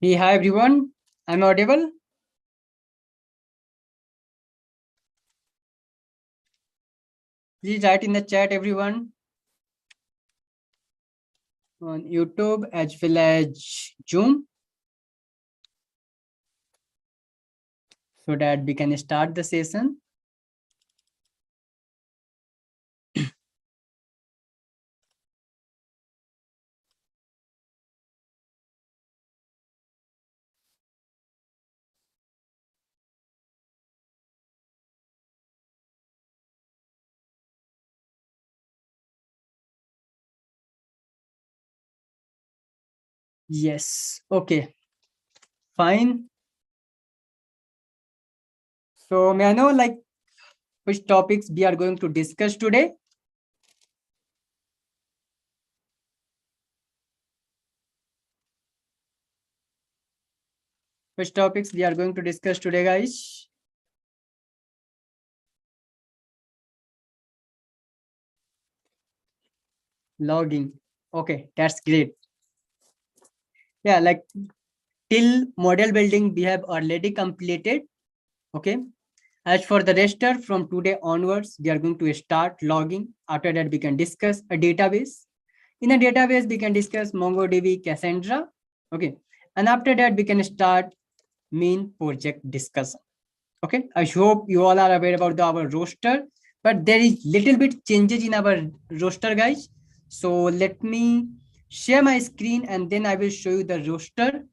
Hey, hi everyone. I'm audible. Please write in the chat, everyone, on YouTube as well as Zoom, so that we can start the session. Yes. Okay. Fine. So may I know which topics we are going to discuss today? Which topics we are going to discuss today, guys? Logging. Okay, that's great. Yeah, till model building we have already completed. Okay. As for the raster, from today onwards, we are going to start logging. After that, we can discuss a database. In a database, we can discuss MongoDB, Cassandra. Okay. And after that, we can start main project discussion. Okay. I hope you all are aware about our roster, but there is little bit changes in our roster, guys. So let me share my screen and then I will show you the roster.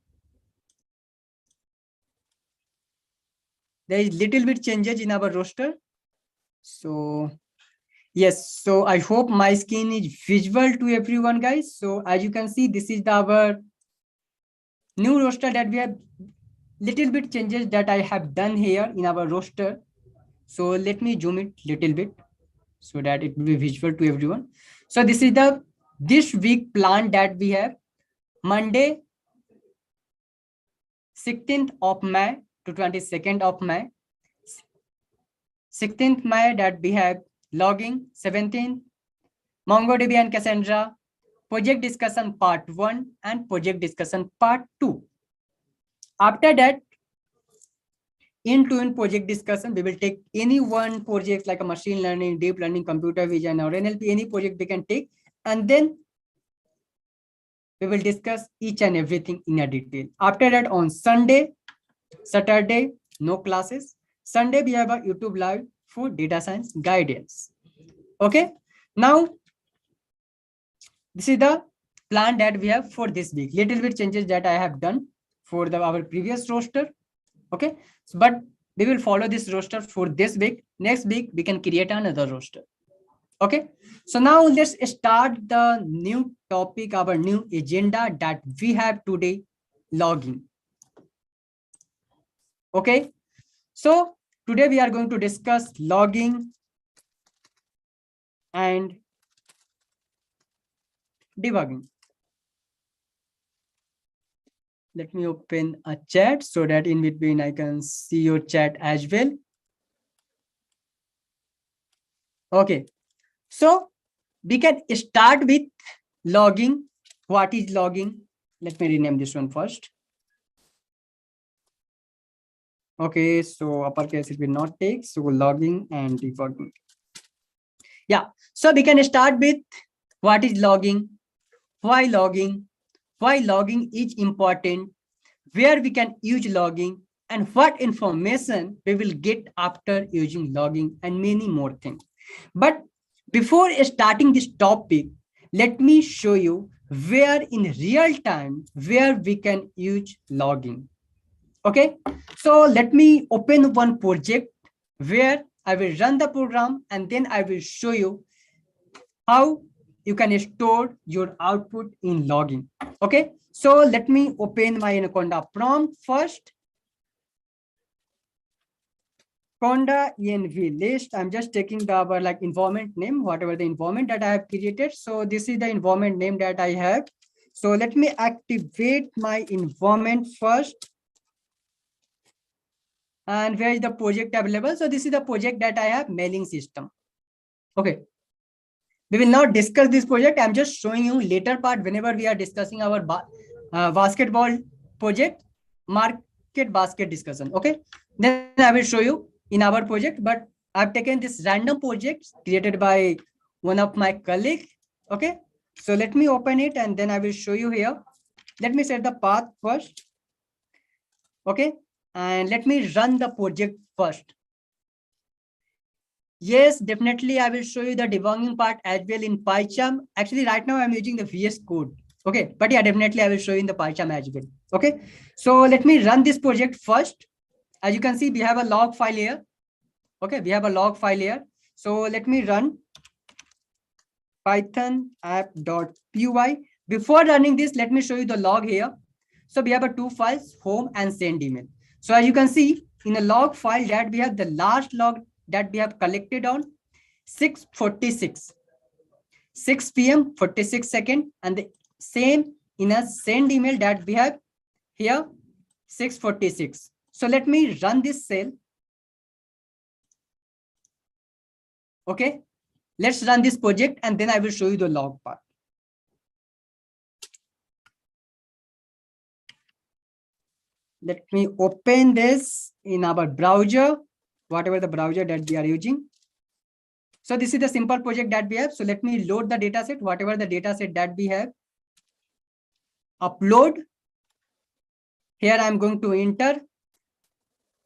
There is little bit changes in our roster. So yes, so I hope my screen is visible to everyone, guys. So as you can see, this is our new roster that we have little bit changes that I have done here in our roster. So let me zoom it little bit so that it will be visible to everyone. So this is the this week plan that we have. Monday, 16th of May to 22nd of May. 16th May that we have logging. 17th, MongoDB and Cassandra, project discussion part 1 and project discussion part 2. After that, in project discussion, we will take any one project like a machine learning, deep learning, computer vision, or NLP, any project we can take, and then we will discuss each and everything in a detail. After that, on Sunday, Saturday, no classes. Sunday, we have a YouTube live for data science guidance. Okay. Now, this is the plan that we have for this week. Little bit changes that I have done for our previous roster. Okay. But we will follow this roster for this week. Next week, we can create another roster. Okay. So now let's start the new topic, our new agenda that we have today, logging. Okay. So today we are going to discuss logging and debugging. Let me open a chat so that in between I can see your chat as well. Okay. So we can start with logging. What is logging? Let me rename this one first. Okay, so uppercase it will not take. So logging and debugging. Yeah, so we can start with what is logging, why logging is important, where we can use logging, and what information we will get after using logging, and many more things. But before starting this topic, let me show you where in real time where we can use logging. Okay, so let me open one project where I will run the program and then I will show you how you can store your output in logging. Okay, so let me open my Anaconda prompt first. Conda env list. I'm just taking the our like environment name, whatever the environment that I have created. So this is the environment name that I have. So let me activate my environment first. And where is the project available? So this is the project that I have, mailing system. Okay. We will not discuss this project. I'm just showing you later part whenever we are discussing our basketball project, market basket discussion. Okay. Then I will show you in our project, but I've taken this random project created by one of my colleagues. Okay. So let me open it and then I will show you here. Let me set the path first. Okay. And let me run the project first. Yes, definitely. I will show you the debugging part as well in PyCharm. Actually, right now I'm using the VS Code. Okay, but yeah, definitely I will show you in the PyCharm as well. Okay, so let me run this project first. As you can see, we have a log file here. Okay, we have a log file here. So let me run python app.py. Before running this, let me show you the log here. So we have a two files, home and send email. So as you can see in a log file that we have the last log that we have collected on 6:46, 6 p.m. 46 second, and the same in a send email that we have here 6:46. So let me run this cell. Okay, let's run this project and then I will show you the log part. Let me open this in our browser, whatever the browser that we are using. So this is the simple project that we have. So let me load the data set, whatever the data set that we have. Upload. Here I'm going to enter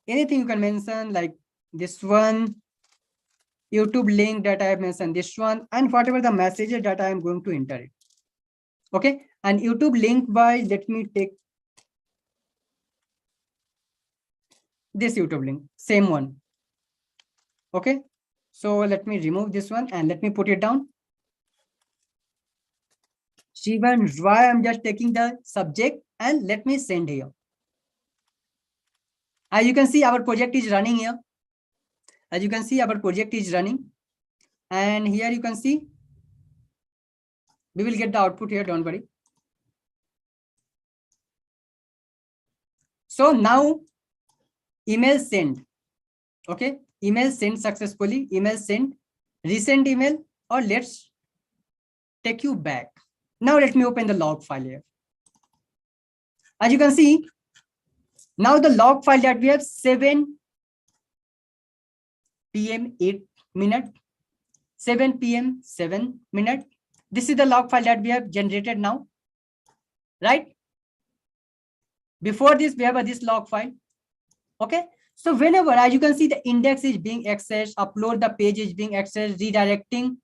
anything you can mention, like this one, YouTube link that I have mentioned, this one, and whatever the messages that I am going to enter it. Okay, and YouTube link by, let me take this YouTube link, same one. Okay, so let me remove this one and let me put it down. Shivan, why I'm just taking the subject and let me send here. As you can see, our project is running here. As you can see, our project is running. And here you can see, we will get the output here, don't worry. So now email send. Okay, email sent successfully, email sent, resend email, or let's take you back. Now let me open the log file here. As you can see, now the log file that we have 7 p.m. 8 minute, 7 p.m. 7 minute. This is the log file that we have generated now, right? Before this, we have this log file. Okay. So whenever, as you can see, the index is being accessed, upload the page is being accessed, redirecting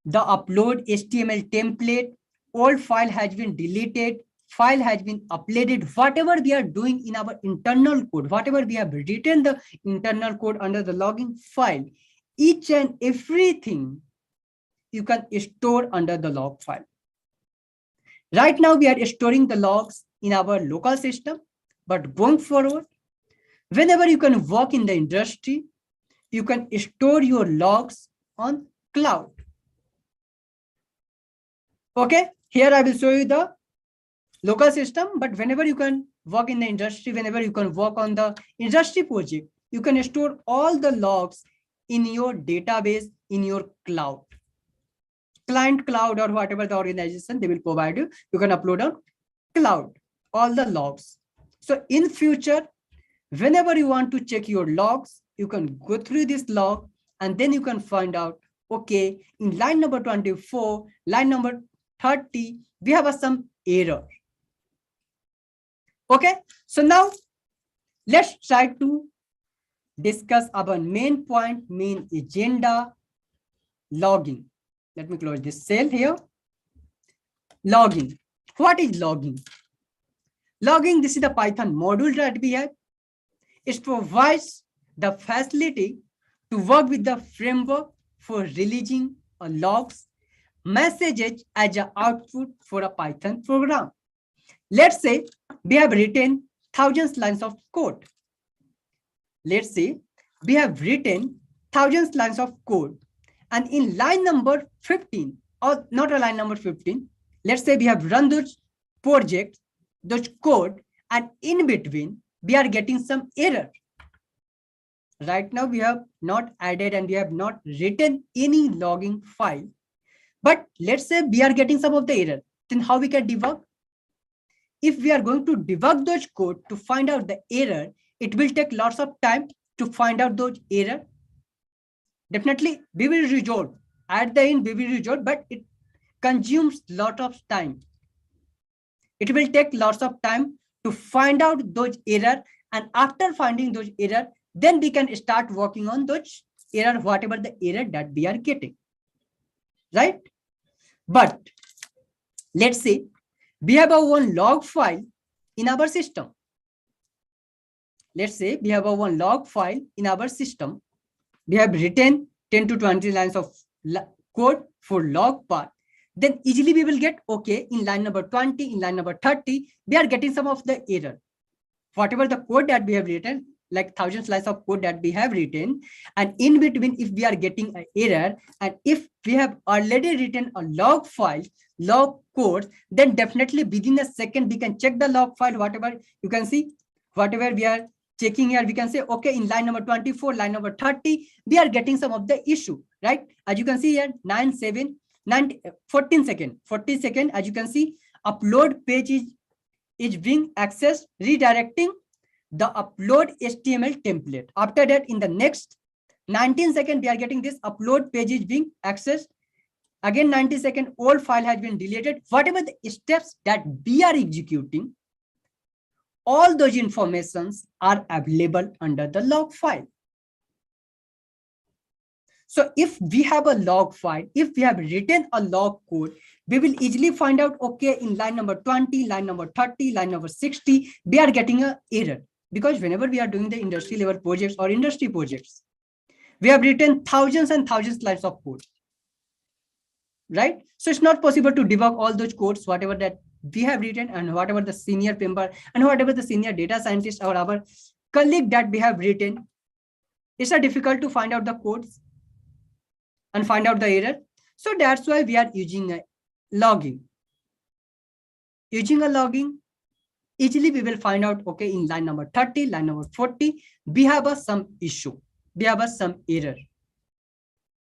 the upload HTML template, old file has been deleted, file has been uploaded, whatever we are doing in our internal code, whatever we have written the internal code under the logging file, each and everything you can store under the log file. Right now, we are storing the logs in our local system, but going forward, whenever you can work in the industry, you can store your logs on cloud. Okay, here I will show you the local system, but whenever you can work in the industry, whenever you can work on the industry project, you can store all the logs in your database in your cloud. Client cloud or whatever the organization they will provide you, you can upload on cloud all the logs. So in future, whenever you want to check your logs, you can go through this log and then you can find out, okay, in line number 24, line number 30, we have some error. Okay, so now let's try to discuss our main point, main agenda, logging. Let me close this cell here. Logging. What is logging? Logging, this is the Python module that we have. It provides the facility to work with the framework for releasing logs, messages as an output for a Python program. Let's say we have written thousands lines of code. Let's say we have written thousands lines of code, and in line number 15, or not a line number 15, let's say we have run those projects, those code, and in between we are getting some error. Right now we have not added and we have not written any logging file, but let's say we are getting some of the error. Then how we can debug? If we are going to debug those code to find out the error, it will take lots of time to find out those error. Definitely we will resolve. At the end we will resolve, but it consumes lot of time. It will take lots of time to find out those error, and after finding those error, then we can start working on those error, whatever the error that we are getting, right? But let's say we have a one log file in our system. Let's say we have a one log file in our system. We have written 10 to 20 lines of code for log part. Then easily we will get, okay, in line number 20, in line number 30, we are getting some of the error. Whatever the code that we have written, like thousands lines of code that we have written, and in between, if we are getting an error, and if we have already written a log file, log code, then definitely within a second, we can check the log file, whatever you can see, whatever we are checking here, we can say, okay, in line number 24, line number 30, we are getting some of the issue, right? As you can see here, 14 second, as you can see, upload page is being accessed, redirecting the upload HTML template. After that, in the next 19 seconds, we are getting this upload page is being accessed. Again, 90 seconds, old file has been deleted. Whatever the steps that we are executing, all those informations are available under the log file. So if we have a log file, if we have written a log code, we will easily find out, okay, in line number 20, line number 30, line number 60, we are getting an error. Because whenever we are doing the industry level projects or industry projects, we have written thousands and thousands lines of code, right? So it's not possible to debug all those codes, whatever that we have written and whatever the senior member and whatever the senior data scientist or our colleague that we have written. It's difficult to find out the codes and find out the error. So that's why we are using a logging. Using a logging, easily we will find out, okay, in line number 30, line number 40, we have some issue. we have some error,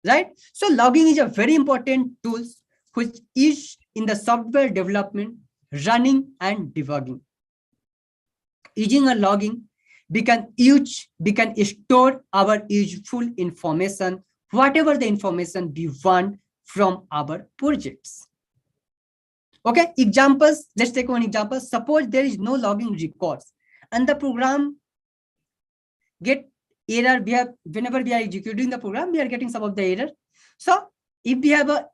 right? So logging is a very important tool which is in the software development, running and debugging. Using a logging, we can store our useful information, whatever the information we want from our projects. Okay, examples, let's take one example. Suppose there is no logging records and the program get error. Whenever we are executing the program, we are getting some of the error. So if we have a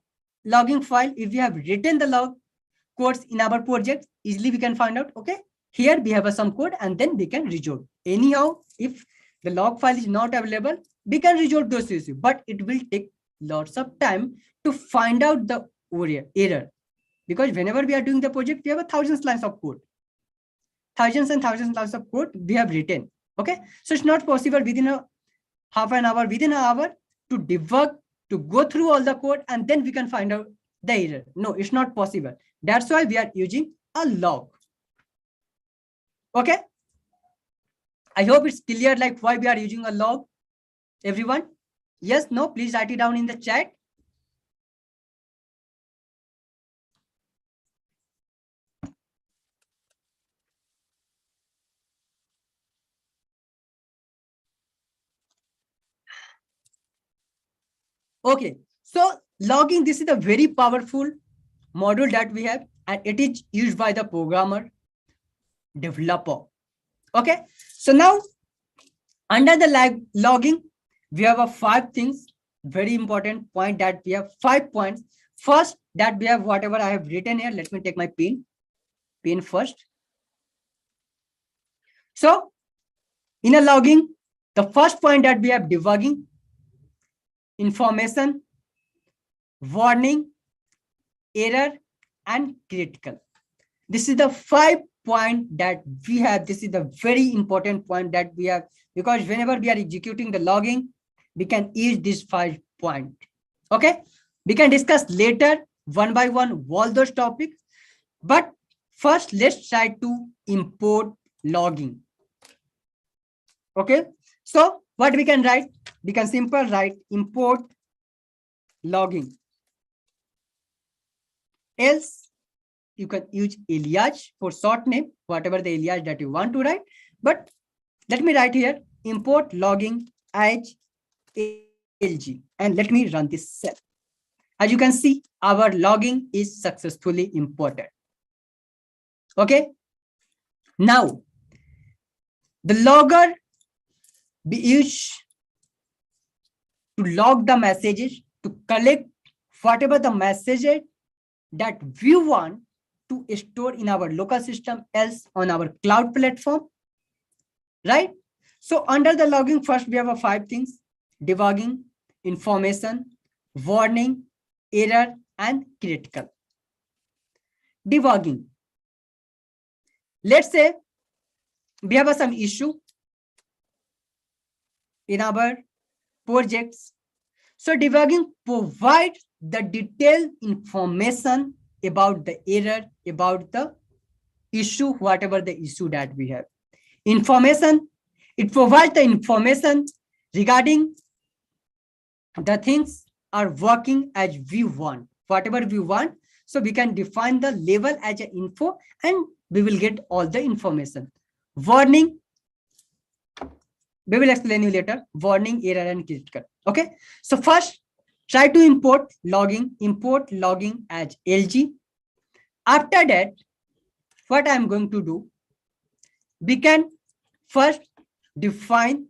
logging file, if we have written the log codes in our project, easily we can find out, okay, here we have some code and then we can resolve. Anyhow, if the log file is not available, we can resolve those issues, but it will take lots of time to find out the error. Because whenever we are doing the project, we have 1,000 lines of code. Thousands and thousands lines of code we have written. Okay. So it's not possible within a half an hour, within an hour to debug, to go through all the code and then we can find out the error. No, it's not possible. That's why we are using a log. Okay. I hope it's clear like why we are using a log. Everyone? Yes, no, please write it down in the chat. Okay, so logging, this is a very powerful module that we have and it is used by the programmer, developer. Okay, so now under the logging, we have 5 things, very important point that we have 5 points. First, that we have whatever I have written here. Let me take my pen first. So in a logging, the first point that we have debugging, information, warning, error, and critical. This is the 5 point that we have. This is the very important point that we have, because whenever we are executing the logging, we can use this 5 point. Okay, we can discuss later one by one all those topics, but first let's try to import logging. Okay, so what we can write? We can simply write import logging. Else you can use alias for short name, whatever the alias that you want to write. But let me write here import logging as LG and let me run this cell. As you can see, our logging is successfully imported. Okay. Now the logger be used to log the messages, to collect whatever the messages that we want to store in our local system, else on our cloud platform, right? So under the logging, first we have 5 things: debugging, information, warning, error, and critical. Debugging. Let's say we have some issue in our projects. So debugging provides the detailed information about the error, about the issue, whatever the issue that we have. Information, it provides the information regarding the things are working as we want, whatever we want. So we can define the level as an info and we will get all the information. Warning, we will explain you later. Warning, error, and critical. Okay. So first, try to import logging as LG. After that, what I'm going to do, we can first define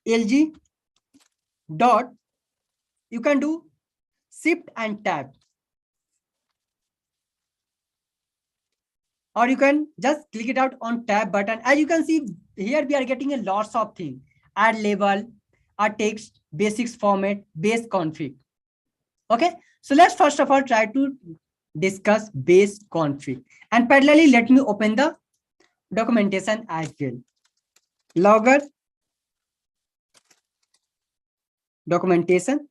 LG dot, you can do shift and tab, or you can just click it out on tab button. As you can see here, we are getting a lots of things: add label, add text, basics format, base config. Okay, so let's first of all try to discuss base config, and parallelly let me open the documentation as well. Logger documentation.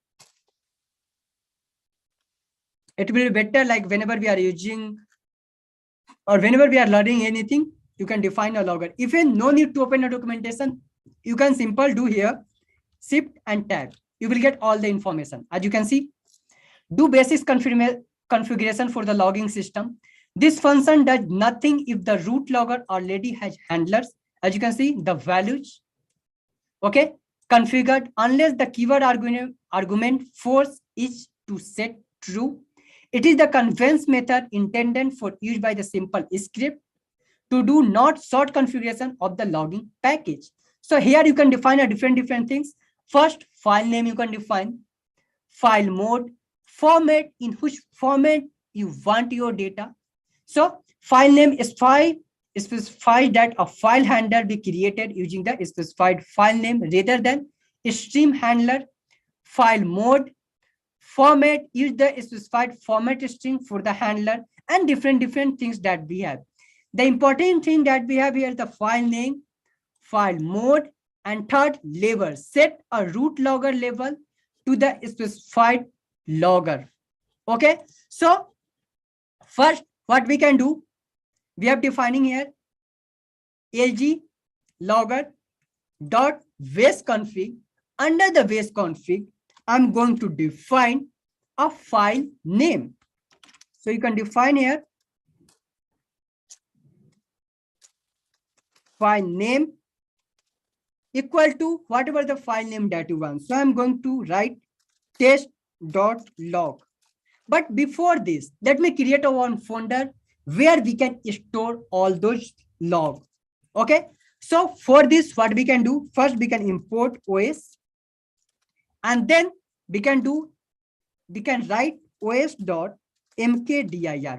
It will be better like whenever we are using or whenever we are learning anything, you can define a logger. If you no need to open a documentation, you can simple do here, shift and tab. You will get all the information. As you can see, do basic configuration for the logging system. This function does nothing if the root logger already has handlers. As you can see, the values, okay, configured unless the keyword argument force is to set true. It is the conveyance method intended for use by the simple script to do not short configuration of the logging package. So here you can define a different things. First, file name you can define, file mode, format, in which format you want your data. So file name is specified that a file handler be created using the specified file name rather than a stream handler. File mode, format, use the specified format string for the handler, and different things that we have. The important thing that we have here is the file name, file mode, and third, label. Set a root logger label to the specified logger. Okay, so first what we can do, we are defining here lg logger dot base config. Under the base config, I'm going to define a file name. So you can define here file name equal to whatever the file name that you want. So I'm going to write test.log. But before this, let me create a one folder where we can store all those logs. Okay. So for this, what we can do, first we can import OS, and then we can write os.mkdir.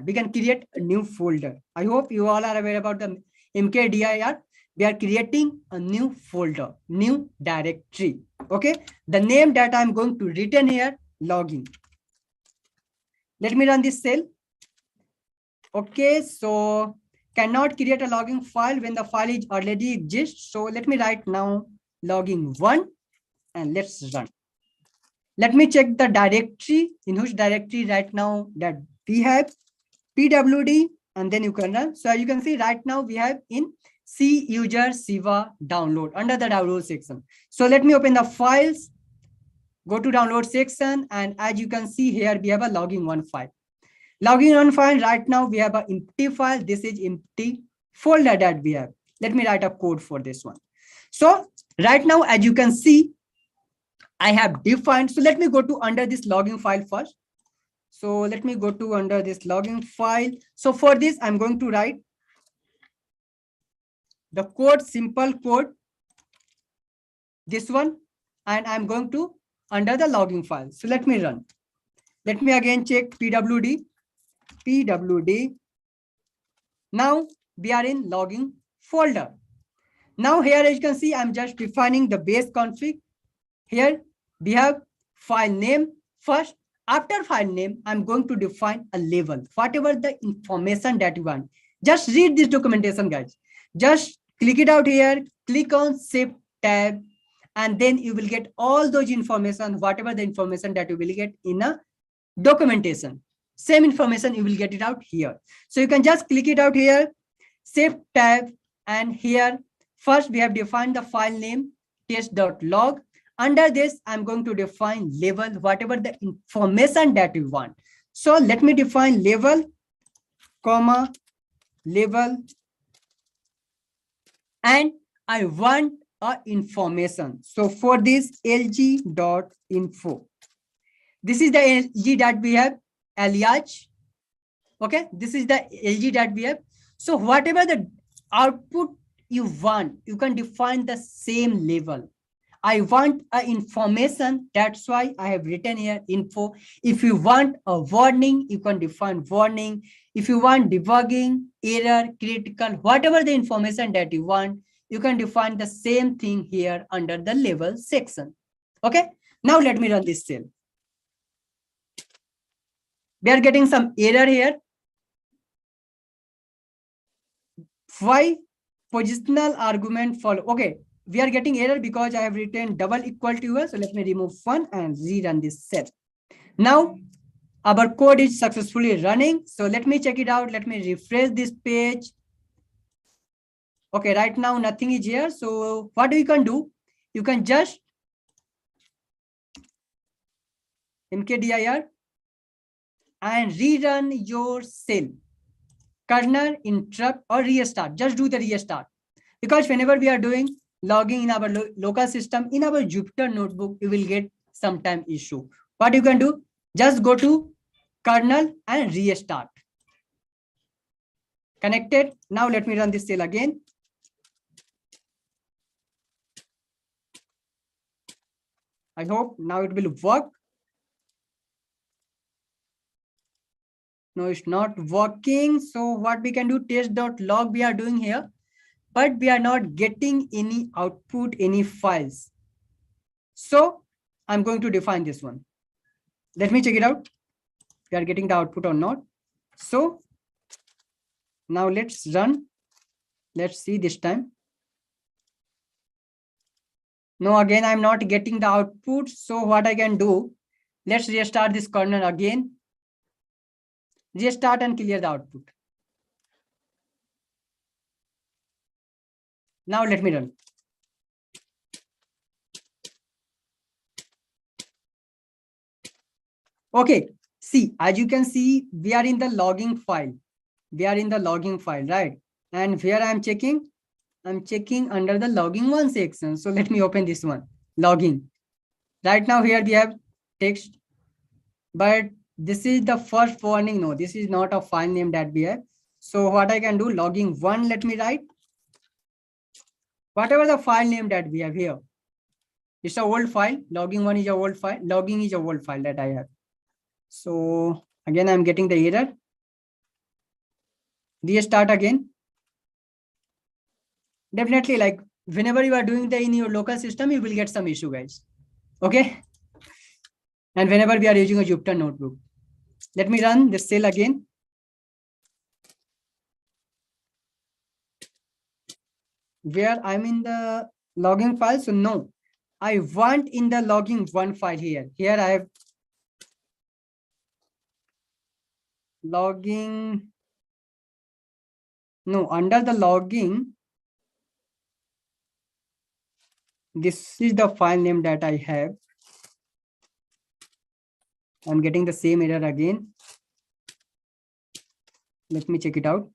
We can create a new folder. I hope you all are aware about the mkdir. We are creating a new folder, new directory. Okay. The name that I'm going to return here, logging. Let me run this cell. Okay, so cannot create a logging file when the file is already exists. So let me write now logging 1 and let's run. Let me check the directory, in which directory right now that we have pwd, and then you can run. So as you can see right now we have in C user Shiva download under the download section. So let me open the files, go to download section, and as you can see here we have a logging 1 file. Logging 1 file, right now we have an empty file. This is empty folder that we have. Let me write a code for this one. So right now, as you can see, I have defined. So let me go to under this logging file first. So let me go to under this logging file. So for this, I'm going to write the code, simple code, this one, and I'm going to under the logging file. So let me run. Let me again check pwd. Now we are in logging folder. Now here as you can see, I'm just defining the base config. Here we have file name. First, after file name, I'm going to define a label, whatever the information that you want. Just read this documentation, guys. Just click it out here, click on Shift tab, and then you will get all those information, whatever the information that you will get in a documentation. Same information you will get it out here. So you can just click it out here, Shift tab, and here first we have defined the file name test.log. Under this, I'm going to define label, whatever the information that you want. So let me define label, comma, label, and I want a information. So for this lg.info, this is the lg that we have, alias. Okay, this is the lg that we have. So whatever the output you want, you can define the same label. I want a information, that's why I have written here info. If you want a warning, you can define warning. If you want debugging, error, critical, whatever the information that you want, you can define the same thing here under the label section. Okay, now let me run this cell. We are getting some error here. Why? Positional argument follow. Okay, we are getting error because I have written double equal to here. So let me remove one and rerun this cell. Now our code is successfully running. So let me check it out. Let me refresh this page. Okay, right now nothing is here. So what you can do, you can just mkdir and rerun your cell, kernel interrupt or restart. Just do the restart, because whenever we are doing logging in our local system in our Jupyter notebook, you will get sometime issue. What you can do, just go to kernel and restart. Connected. Now let me run this cell again. I hope now it will work. No, it's not working. So what we can do, test.log we are doing here, but we are not getting any output, any files. So I'm going to define this one. Let me check it out. We are getting the output or not. So now let's run. Let's see this time. No, again, I'm not getting the output. So what I can do, let's restart this kernel again. Restart and clear the output. Now let me run. Okay, see, as you can see, we are in the logging file. We are in the logging file, right? And here I'm checking under the logging one section. So let me open this one, logging. Right now here we have text, but this is the first warning. No, this is not a file name that we have. So what I can do, logging one, let me write. Whatever the file name that we have here, it's a old file. Logging one is a old file. Logging is a old file that I have. So again, I'm getting the error. Restart again. Definitely, like whenever you are doing the in your local system, you will get some issue, guys. Okay. And whenever we are using a Jupyter notebook, let me run this cell again. Where I'm in the logging file. So no, I want in the logging one file here. Here I have logging. No, under the logging, this is the file name that I have. I'm getting the same error again. Let me check it out.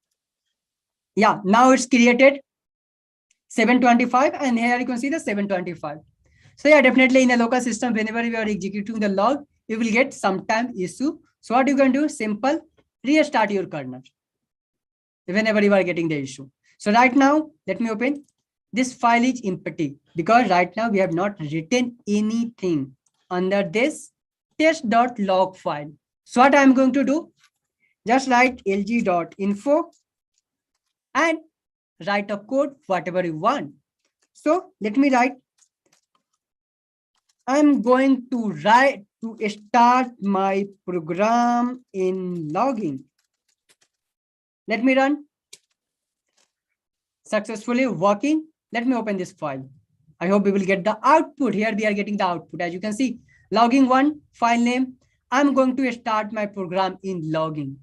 Yeah, now it's created 725, and here you can see the 725. So yeah, definitely in a local system, whenever you are executing the log, you will get sometime issue. So what you can do, simple, restart your kernel whenever you are getting the issue. So right now, let me open. This file is empty because right now we have not written anything under this test.log file. So what I'm going to do, just write lg.info and write a code, whatever you want. So let me write, I'm going to start my program in logging. Let me run. Successfully working. Let me open this file. I hope we will get the output. Here we are getting the output. As you can see, logging one, file name. I'm going to start my program in logging.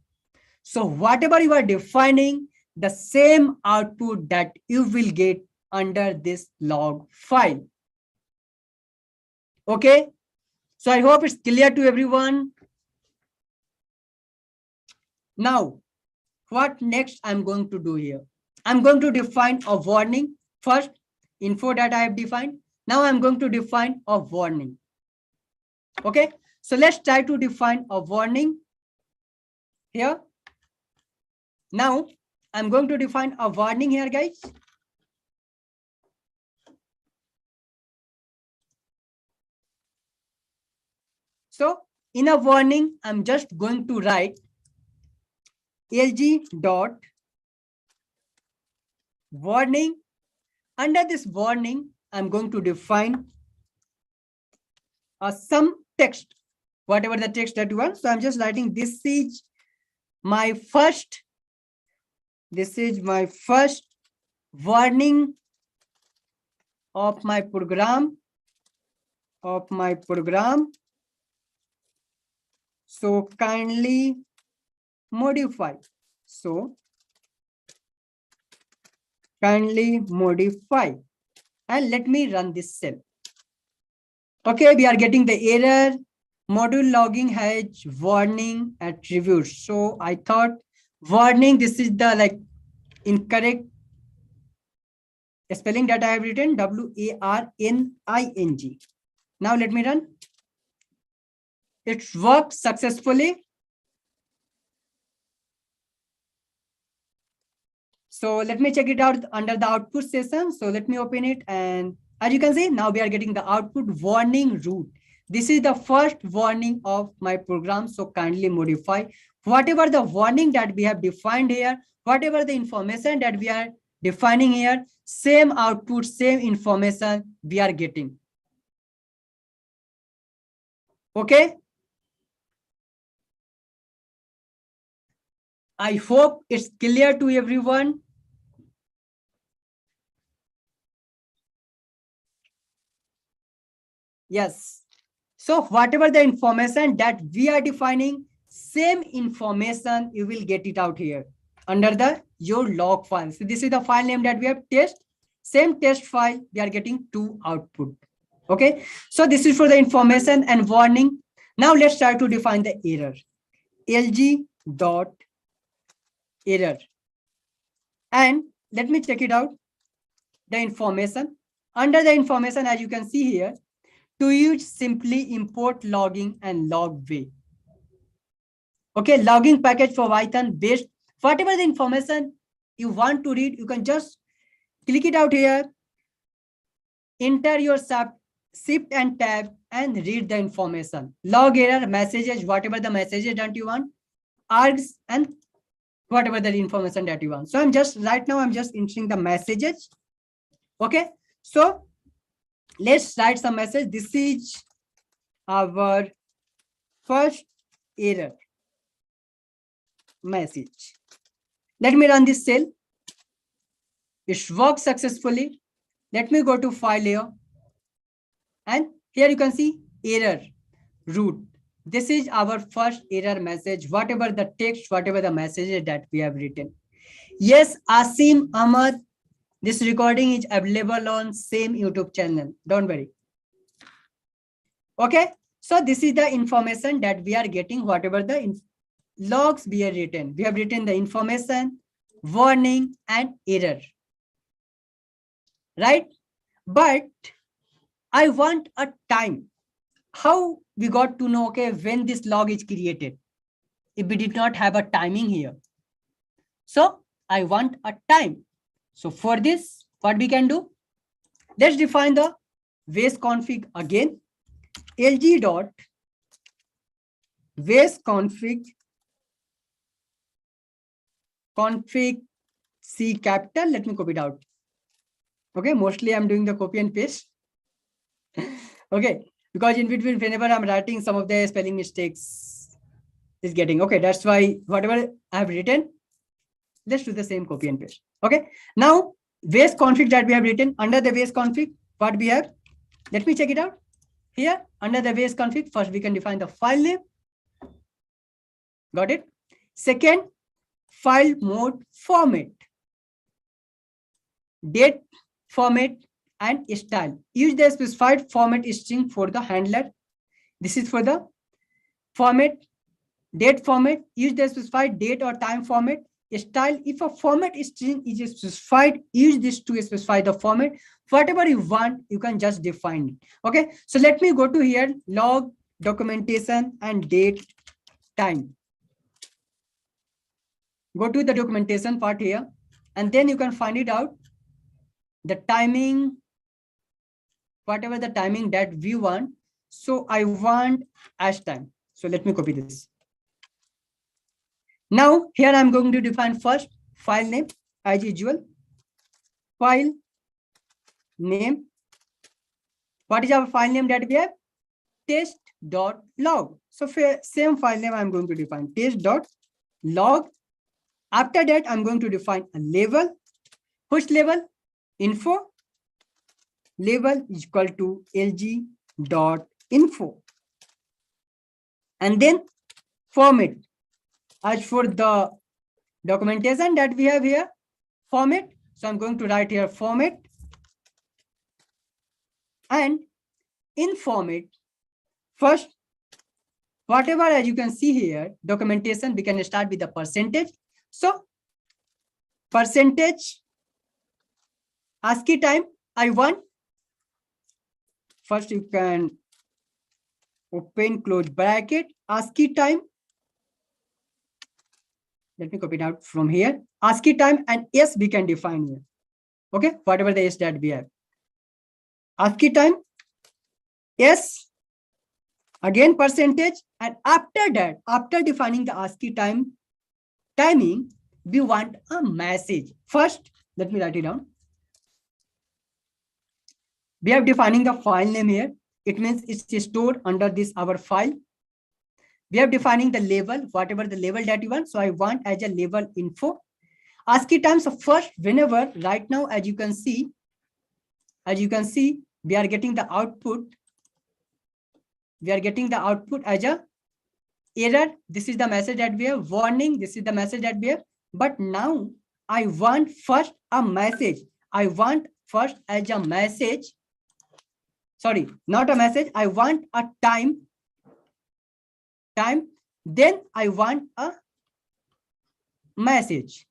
So whatever you are defining, the same output that you will get under this log file. Okay. So I hope it's clear to everyone. Now, what next I'm going to do here? I'm going to define a warning. First, info that I have defined. Now I'm going to define a warning. Okay, so let's try to define a warning here. Now I'm going to define a warning here, guys. So in a warning, I'm just going to write lg dot warning. Under this warning, I'm going to define some text, whatever the text that you want. So I'm just writing, this is my first warning of my program. So kindly modify. So kindly modify, and let me run this cell. Okay, we are getting the error. Module logging has warning attributes. So I thought warning, this is the like incorrect spelling that I have written, warning. Now let me run. It worked successfully. So let me check it out under the output session. So let me open it, and as you can see, now we are getting the output warning root. This is the first warning of my program. So kindly modify whatever the warning that we have defined here, whatever the information that we are defining here, same output, same information we are getting. Okay. I hope it's clear to everyone. Yes. So whatever the information that we are defining, same information you will get it out here under the your log file. So this is the file name that we have test. Same test file, we are getting two output. Okay. So this is for the information and warning. Now let's try to define the error. LG dot error. And let me check it out. The information. Under the information, as you can see here, to use simply import logging and log way. Okay, logging package for Python based, whatever the information you want to read, you can just click it out here, enter your shift and tab and read the information. Log error, messages, whatever the messages that you want, args, and whatever the information that you want. So I'm just right now, I'm just entering the messages. Okay, so let's write some message. This is our first error message. Let me run this cell. It worked successfully. Let me go to file here. And here you can see error root. This is our first error message, whatever the text, whatever the messages that we have written. Yes, Asim Ahmad, this recording is available on same YouTube channel. Don't worry. Okay, so this is the information that we are getting, whatever the logs we have written. We have written the information, warning, and error. Right? But I want a time. How we got to know, okay, when this log is created? If we did not have a timing here. So I want a time. So for this, what we can do? Let's define the base config again. LG dot base config C capital. Let me copy it out. Okay, mostly I'm doing the copy and paste. Okay, because in between, whenever I'm writing, some of the spelling mistakes is getting. Okay, that's why whatever I have written, let's do the same copy and paste. Okay, now base config that we have written, under the base config, what we have, let me check it out. Here, under the base config, first we can define the file name. Got it? Second, file mode format, date format, and style. Use the specified format string for the handler. This is for the format. Date format, use the specified date or time format. Style, if a format string is specified, use this to specify the format. Whatever you want, you can just define it. Okay, so let me go to here, log, documentation, and date, time. Go to the documentation part here, and then you can find it out. The timing, whatever the timing that we want. So I want as time. So let me copy this. Now here I'm going to define first file name as usual. File name. What is our file name that we have? Test.log. So same file name I'm going to define, test.log. After that, I'm going to define a label. Which label? Info. Label is equal to lg.info. And then format. As for the documentation that we have here, format, So I'm going to write here format. And in format, first, whatever, as you can see here, documentation, we can start with the percentage. So percentage ASCII time, I want. First, you can open, close bracket, ASCII time. Let me copy it out from here. ASCII time and S we can define here. Okay, whatever the S that we have. ASCII time, S, again percentage, and after that, after defining the ASCII timing, we want a message. First, let me write it down. We are defining the file name here. It means it's stored under this our file. We are defining the label, whatever the label that you want. So I want as a label info. ASCII time. So first, whenever right now, as you can see, we are getting the output. We are getting the output as a error. This is the message that we have. Warning. This is the message that we have. But now I want first a message. I want first as a message. Sorry, not a message. I want a time. Then I want a message.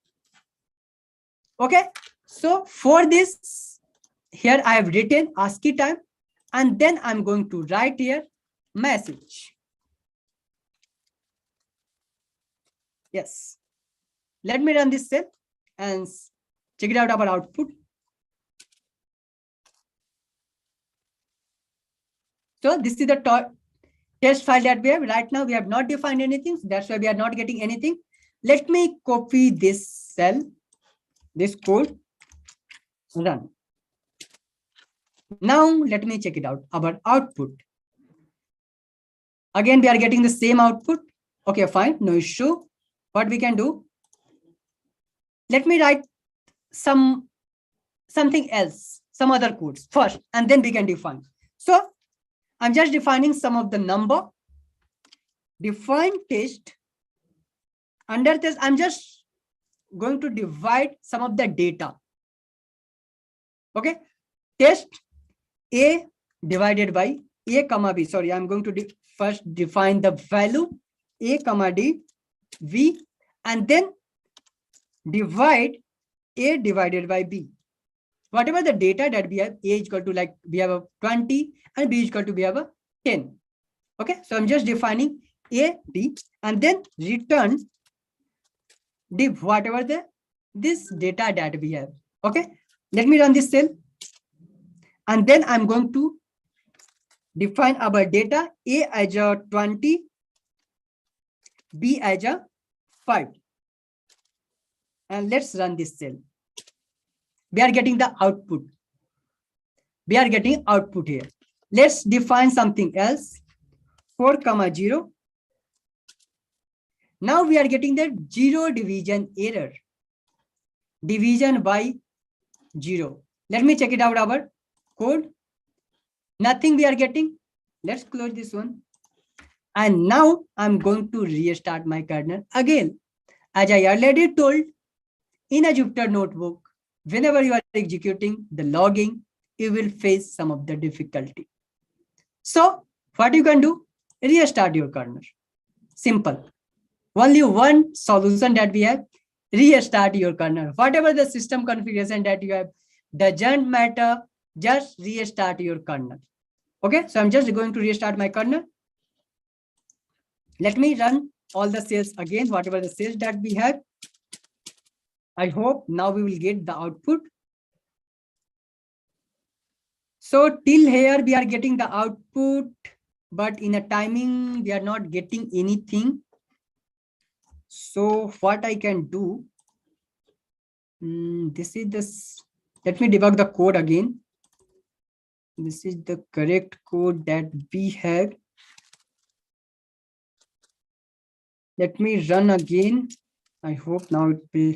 Okay. So for this, here I have written ASCII time, and then I'm going to write here message. Yes. Let me run this cell and check it out our output. So this is the test file that we have. Right now we have not defined anything. So that's why we are not getting anything. Let me copy this cell, this code, run. Now let me check it out, our output. Again, we are getting the same output. Okay, fine, no issue. What we can do? Let me write something else, some other codes first, and then we can define. So I'm just defining some of the number. Define test. Under test, I'm just going to divide some of the data. Okay, test A divided by A comma B. Sorry, I'm going to first define the value A comma D V, and then divide A divided by B. Whatever the data that we have, A is equal to, like, we have a 20 and B is equal to we have a 10. Okay, so I'm just defining A, B, and then return div whatever this data that we have. Okay, let me run this cell, and then I'm going to define our data, A as a 20, B as a 5. And let's run this cell. We are getting the output. We are getting output here. Let's define something else. 4, 0. Now we are getting the 0 division error. Division by 0. Let me check it out, our code. Nothing we are getting. Let's close this one. And now I'm going to restart my kernel again. As I already told, in a Jupyter notebook, whenever you are executing the logging, you will face some of the difficulty. So what you can do? Restart your kernel. Simple. Only one solution that we have, restart your kernel. Whatever the system configuration that you have, doesn't matter, just restart your kernel. Okay, so I'm just going to restart my kernel. Let me run all the cells again, whatever the cells that we have. I hope now we will get the output. So till here we are getting the output, but in a timing we are not getting anything. So what I can do, this is this. Let me debug the code again. This is the correct code that we have. Let me run again. I hope now it will.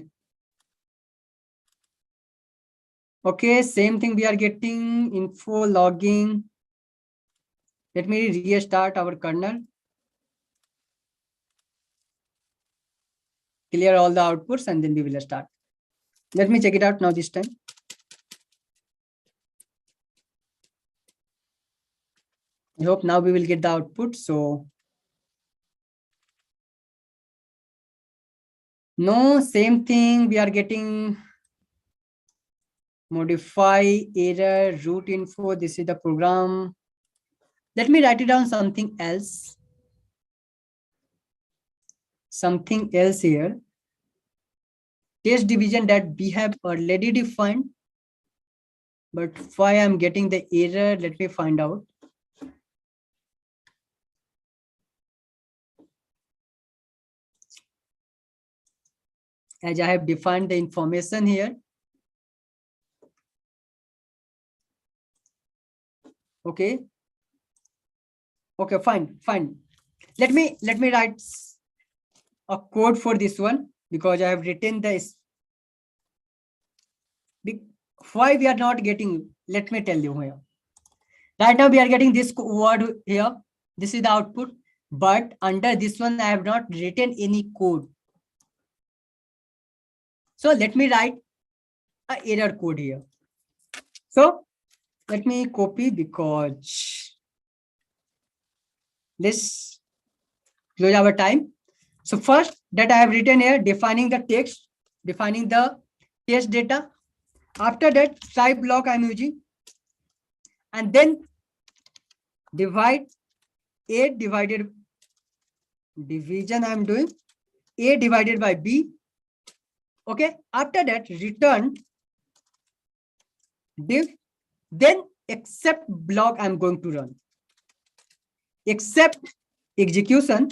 Okay, same thing we are getting, info logging. Let me restart our kernel. Clear all the outputs and then we will start. Let me check it out now this time. I hope now we will get the output. So no, same thing. We are getting modify error root info. This is the program. Let me write it down something else. Something else here. Test division that we have already defined. But why I'm getting the error? Let me find out. As I have defined the information here. Okay. Okay, fine. Let me write a code for this one because I have written this. Why we are not getting, let me tell you here. Right now we are getting this word here. This is the output, but under this one I have not written any code. So let me write a error code here. So let me copy because let's close our time. So first that I have written here, defining the text, defining the test data. After that, try block I'm using, and then divide A divided division I'm doing A divided by B. Okay. After that, return div, then except block I'm going to run. Except execution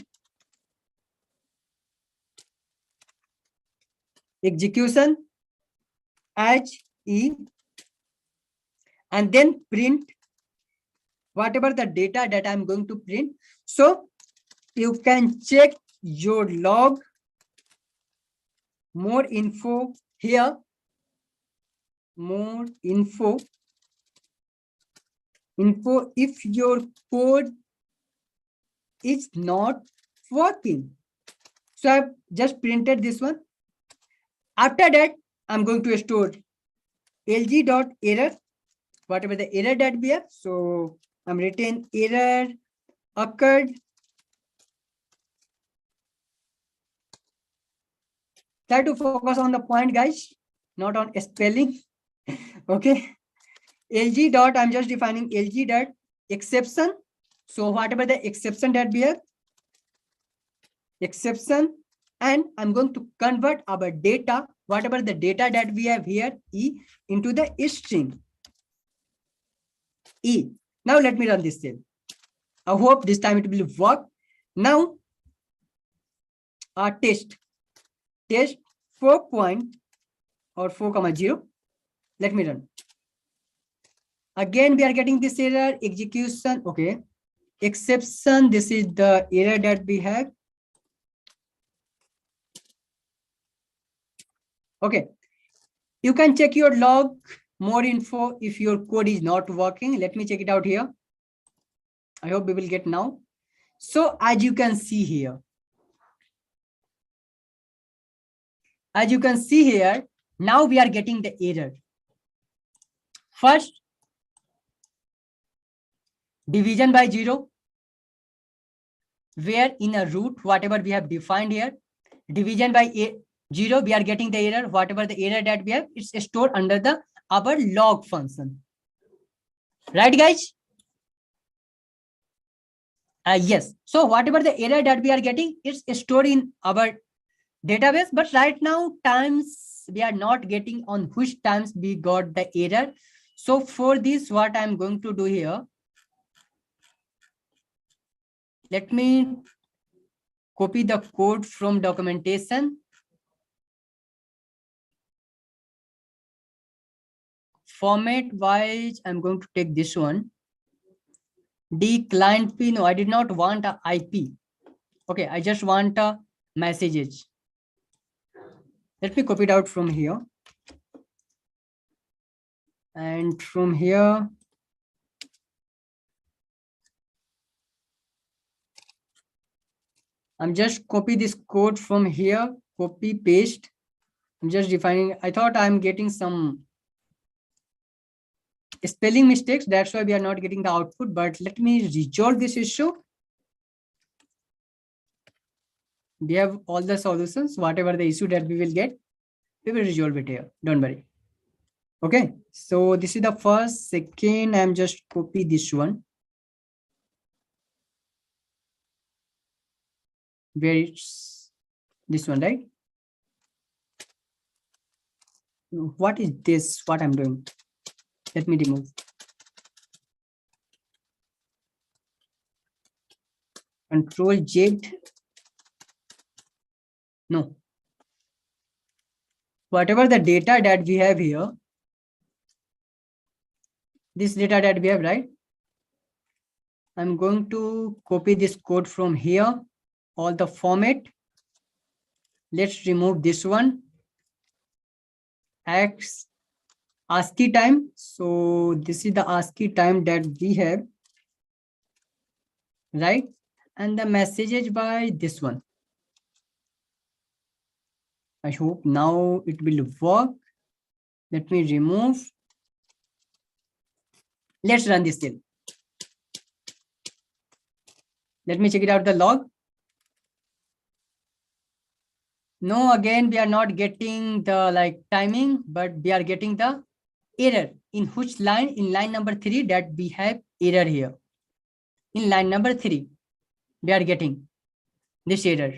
as E, and then print whatever the data that I'm going to print. So you can check your log, more info here, more info if your code is not working. So I've just printed this one. After that, I'm going to store lg.error, whatever the error that we have. So I'm written error occurred. Try to focus on the point, guys, not on spelling. Okay. LG dot, I'm just defining LG dot exception. So whatever the exception that we have, exception, and I'm going to convert our data, whatever the data that we have here, E, into the string E. Now let me run this cell. I hope this time it will work. Now test 4 point or 4,0. Let me run. Again, we are getting this error, execution. Okay. Exception, this is the error that we have. Okay. You can check your log, more info if your code is not working. Let me check it out here. I hope we will get now. So as you can see here, now we are getting the error. First, division by 0, where in a root, whatever we have defined here, division by 0, we are getting the error, whatever the error that we have, it's stored under the our log function. Right, guys? Yes. So whatever the error that we are getting, it's stored in our database, but right now times we are not getting on which times we got the error. So for this, what I'm going to do here, let me copy the code from documentation. Format wise, I'm going to take this one. D client P. No, I did not want a IP. Okay, I just want a messages. Let me copy it out from here. And from here, I'm just copy this code from here, copy paste. I'm just defining. I thought I'm getting some spelling mistakes. That's why we are not getting the output. But let me resolve this issue. We have all the solutions. Whatever the issue that we will get, we will resolve it here. Don't worry. Okay. So this is the first. Second, I'm just copy this one. Where it's this one, right? What is this? What I'm doing? Let me remove. Control Z. No. Whatever the data that we have here, this data that we have, right? I'm going to copy this code from here, all the format. Let's remove this one. X ASCII time. So this is the ASCII time that we have, right? And the messages by this one. I hope now it will work. Let me remove. Let's run this still. Let me check it out the log. No, again, we are not getting the timing, but we are getting the error. In which line? In line number 3 that we have error here. In line number 3, we are getting this error,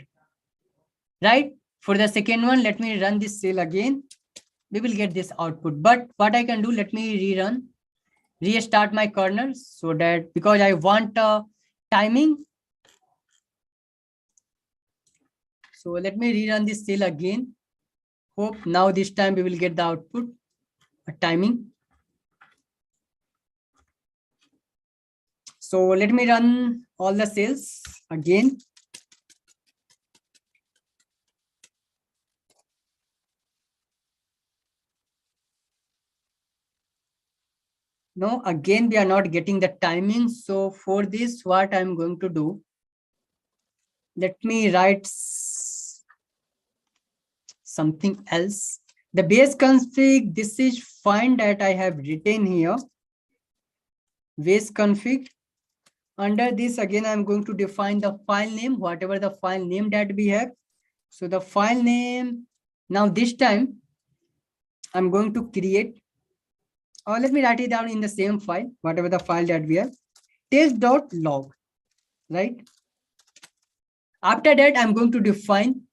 right? For the second one, let me run this cell again. We will get this output. But what I can do, let me rerun, restart my kernel so that because I want timing. So let me rerun this cell again. Hope now this time we will get the output, a timing. So let me run all the cells again. No, again, we are not getting the timing. So for this, what I'm going to do, let me write something else. The base config, this is fine that I have written here. Base config. Under this, again, I'm going to define the file name, whatever the file name that we have. So the file name, now this time, I'm going to create, or let me write it down in the same file, whatever the file that we have, test.log, right? After that, I'm going to define,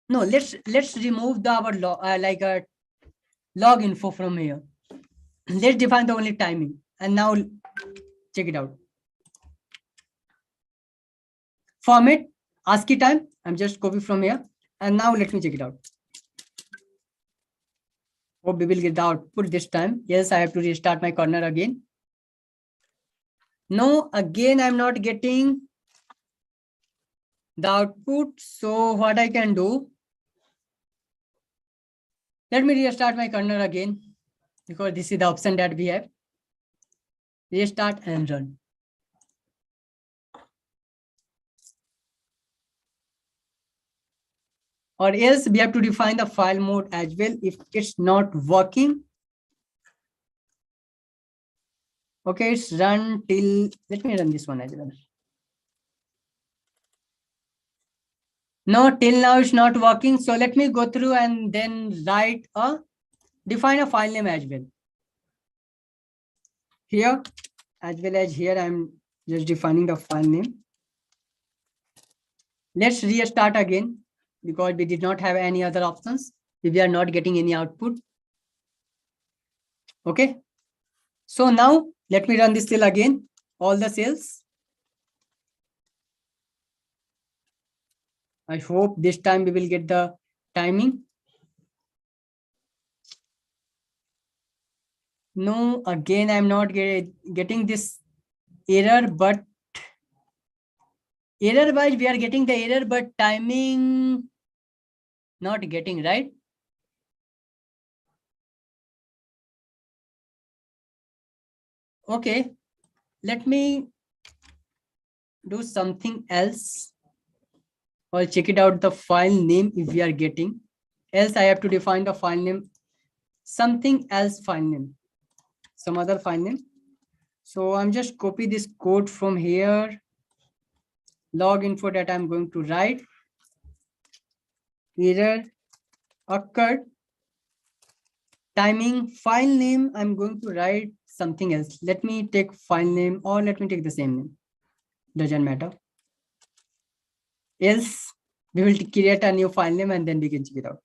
no, let's remove our log, log info from here. Let's define the only timing. And now check it out. Format, ASCII time. I'm just copy from here. And now let me check it out. Hope we will get the output this time. Yes, I have to restart my kernel again. No, again, I'm not getting the output. So what I can do, let me restart my kernel again, because this is the option that we have. Restart and run. Or else we have to define the file mode as well if it's not working. Okay, it's run till, let me run this one as well. No, till now it's not working. So let me go through and then define a file name as well. Here, as well as here, I'm just defining the file name. Let's restart again, because we did not have any other options. We are not getting any output. Okay. So now let me run this cell again, all the cells. I hope this time we will get the timing. No, again, I'm not getting this error, but error wise, we are getting the error, but timing not getting, right? Okay, let me do something else. I'll check it out the file name if we are getting. else I have to define the file name, something else file name, some other file name. So I'm just copy this code from here, log info that I'm going to write, error occurred, timing, file name, I'm going to write something else. Let me take file name, or let me take the same name, doesn't matter. Else we will create a new file name and then we can check it out.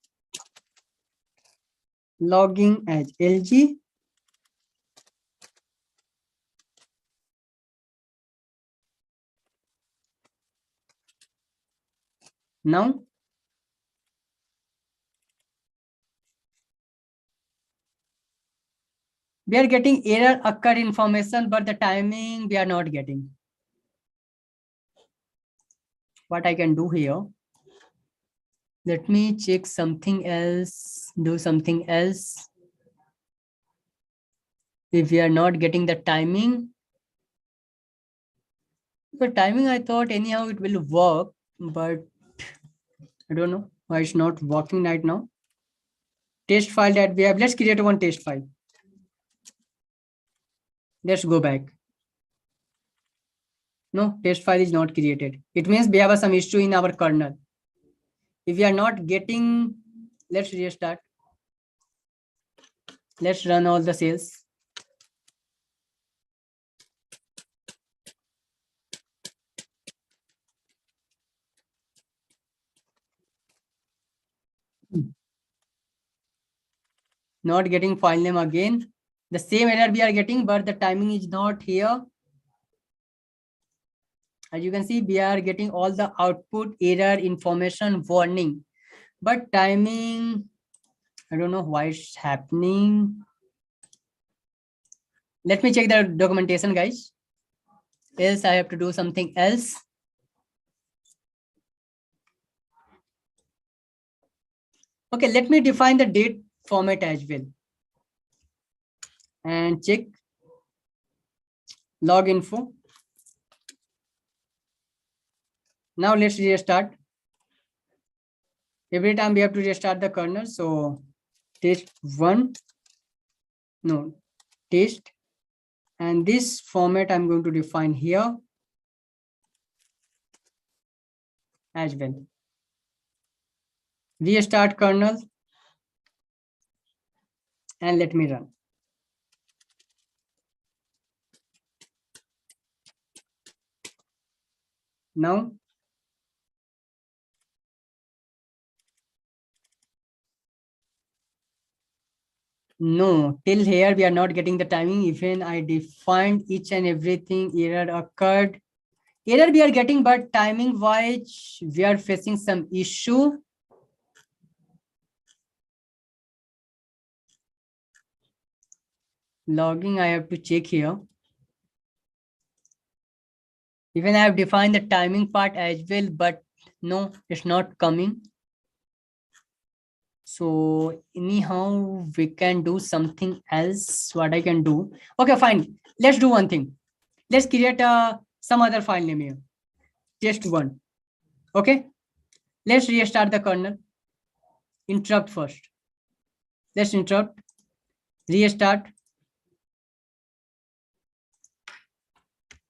Logging as LG. Now we are getting error occurred information, but the timing we are not getting. What I can do here, let me check something else, do something else. If we are not getting the timing, I thought anyhow it will work, but I don't know why it's not working right now. Test file that we have, let's create one test file. Let's go back. No, test file is not created. It means we have some issue in our kernel. If we are not getting, let's restart. Let's run all the cells. Not getting file name again. The same error we are getting, but the timing is not here. As you can see, we are getting all the output, error, information, warning, but timing, I don't know why it's happening. Let me check the documentation, guys. Else I have to do something else. Okay, let me define the date format as well. And check log info. Now let's restart. Every time we have to restart the kernel. So test one, no, test. And this format I'm going to define here as well. Restart kernel and let me run. Now no, till here we are not getting the timing. Even I defined each and everything, error occurred. Error we are getting, but timing wise we are facing some issue. Logging I have to check here. Even I have defined the timing part as well, but no, it's not coming. So anyhow, we can do something else. What I can do? Okay, fine. Let's do one thing. Let's create some other file name here. Just one. Okay. Let's restart the kernel. Interrupt first. Let's interrupt. Restart.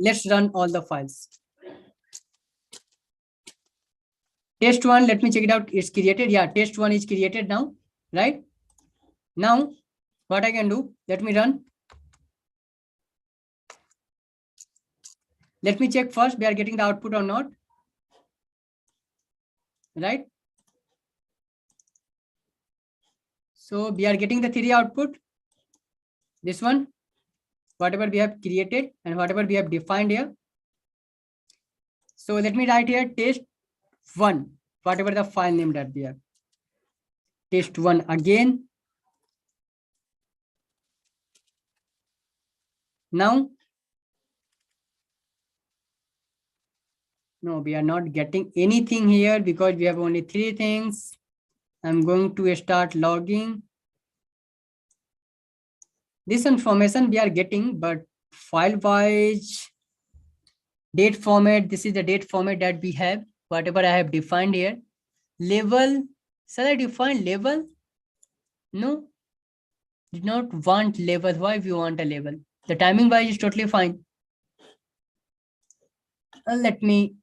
Let's run all the files. Test one, let me check it out. It's created. Yeah, test one is created now, right? Now, what I can do, let me run. Let me check first, we are getting the output or not, right? So we are getting the 3 output. This one, whatever we have created and whatever we have defined here. So let me write here test one, whatever the file name that we have. Test one again. Now, no, we are not getting anything here because we have only 3 things. I'm going to start logging. This information we are getting, but file wise, date format, this is the date format that we have, whatever I have defined here. Label, Shall I define label? No, did not want label. Why we want a label? The timing wise is totally fine. Let me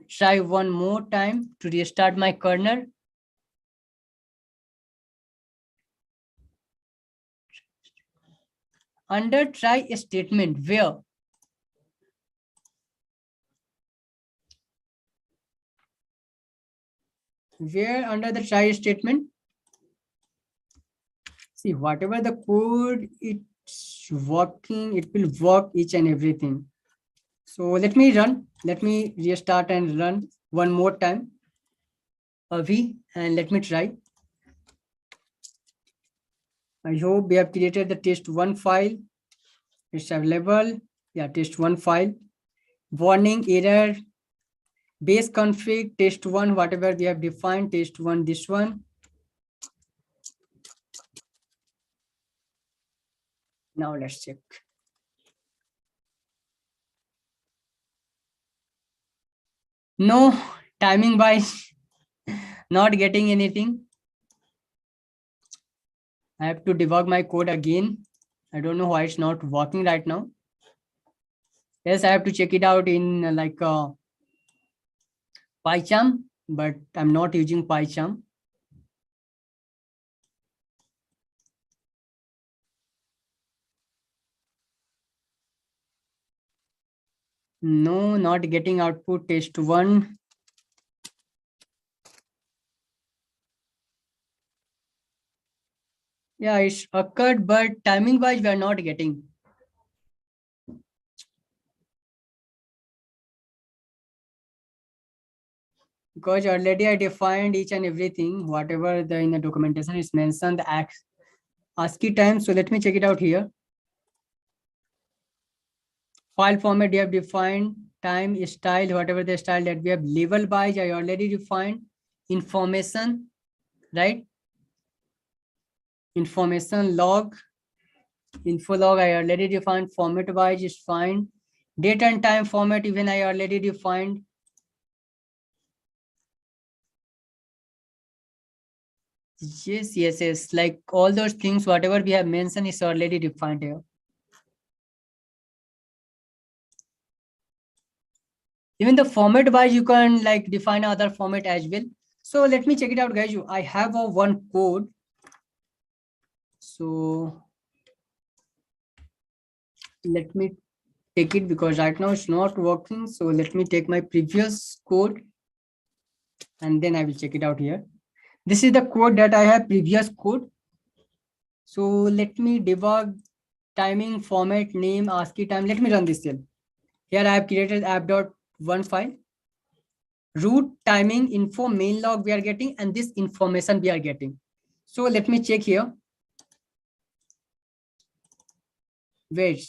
try one more time to restart my kernel. Under try statement, where under the try statement, see whatever the code it's working, it will work each and everything. So let me restart and run one more time. And let me try. I hope we have created the test1 file. It's available. Yeah, test1 file. Warning error. Base config test1, whatever we have defined, test1, this one. Now let's check. No, timing wise, not getting anything. I have to debug my code again. I don't know why it's not working right now. Yes, I have to check it out in like PyCharm, but I'm not using PyCharm. No, not getting output test1. Yeah, it's occurred, but timing wise, we are not getting. Because already I defined each and everything, whatever the in the documentation is mentioned, the ASCII time. So let me check it out here. File format we have defined, time, style, whatever the style that we have, label by I already defined, information, right? Information log, info log I already defined, format wise is fine. Date and time format even I already defined. Yes. Like all those things, whatever we have mentioned is already defined here. Even the format wise, you can like define other format as well. So let me check it out, guys. I have a one code. So let me take it because right now it's not working. So let me take my previous code and then I will check it out here. This is the code that I have, previous code. So let me debug timing, format, name, ASCII time. Let me run this cell. Here I have created app.1 file. Root, timing, info, main log we are getting, and this information we are getting. So let me check here. Wait.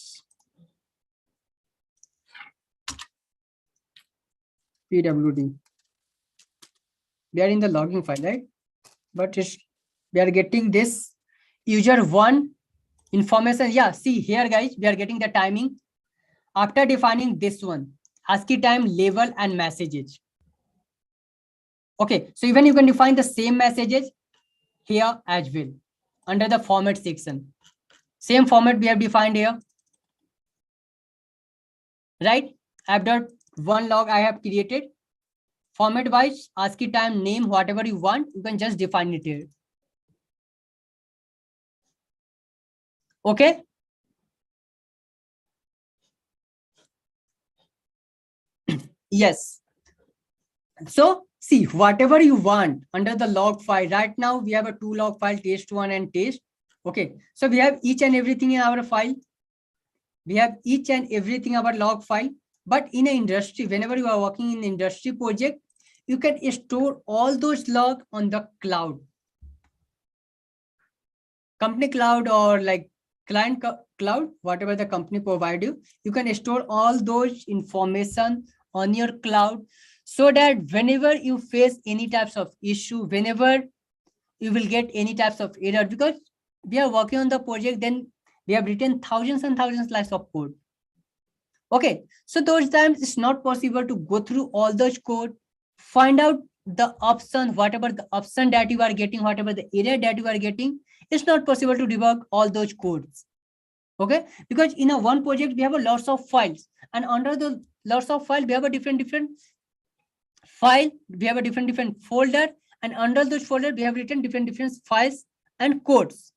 PWD. We are in the logging file, right? But we are getting this user one information. Yeah, see here, guys, we are getting the timing after defining this one, ASCII time, label, and messages. Okay, so even you can define the same messages here as well under the format section. Same format we have defined here, right? App.1 log I have created. Format wise, ASCII time, name, whatever you want, you can just define it here. Okay. Yes. So see, whatever you want under the log file. Right now we have a two log file, test1 and test. Okay, so we have each and everything in our file. We have each and everything our log file. But in an industry, whenever you are working in industry project, you can store all those log on the cloud, company cloud, or like client cloud, whatever the company provide you. You can store all those information on your cloud, so that whenever you face any types of issue, whenever you will get any types of error, because we are working on the project, then we have written thousands and thousands lines of code. Okay, so those times it's not possible to go through all those code, find out the option, whatever the option that you are getting, whatever the error that you are getting, it's not possible to debug all those codes. Okay, because in a one project we have a lots of files, and under the lots of file we have a different file, we have a different folder, and under those folder we have written different files and codes.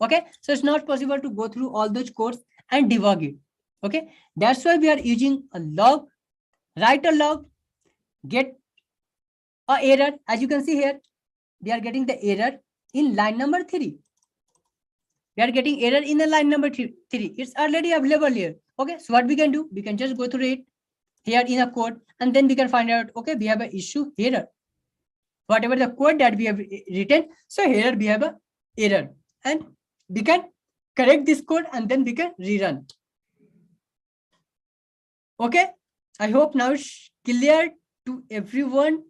Okay, so it's not possible to go through all those codes and debug it. Okay, that's why we are using a log. Write a log, get a error. As you can see here, we are getting the error in line number 3. We are getting error in the line number 3. It's already available here. Okay, so what we can do, we can just go through it here in a code, and then we can find out, okay, we have an issue here. Whatever the code that we have written, so here we have a error, and we can correct this code, and then we can rerun. Okay, I hope now it's clear to everyone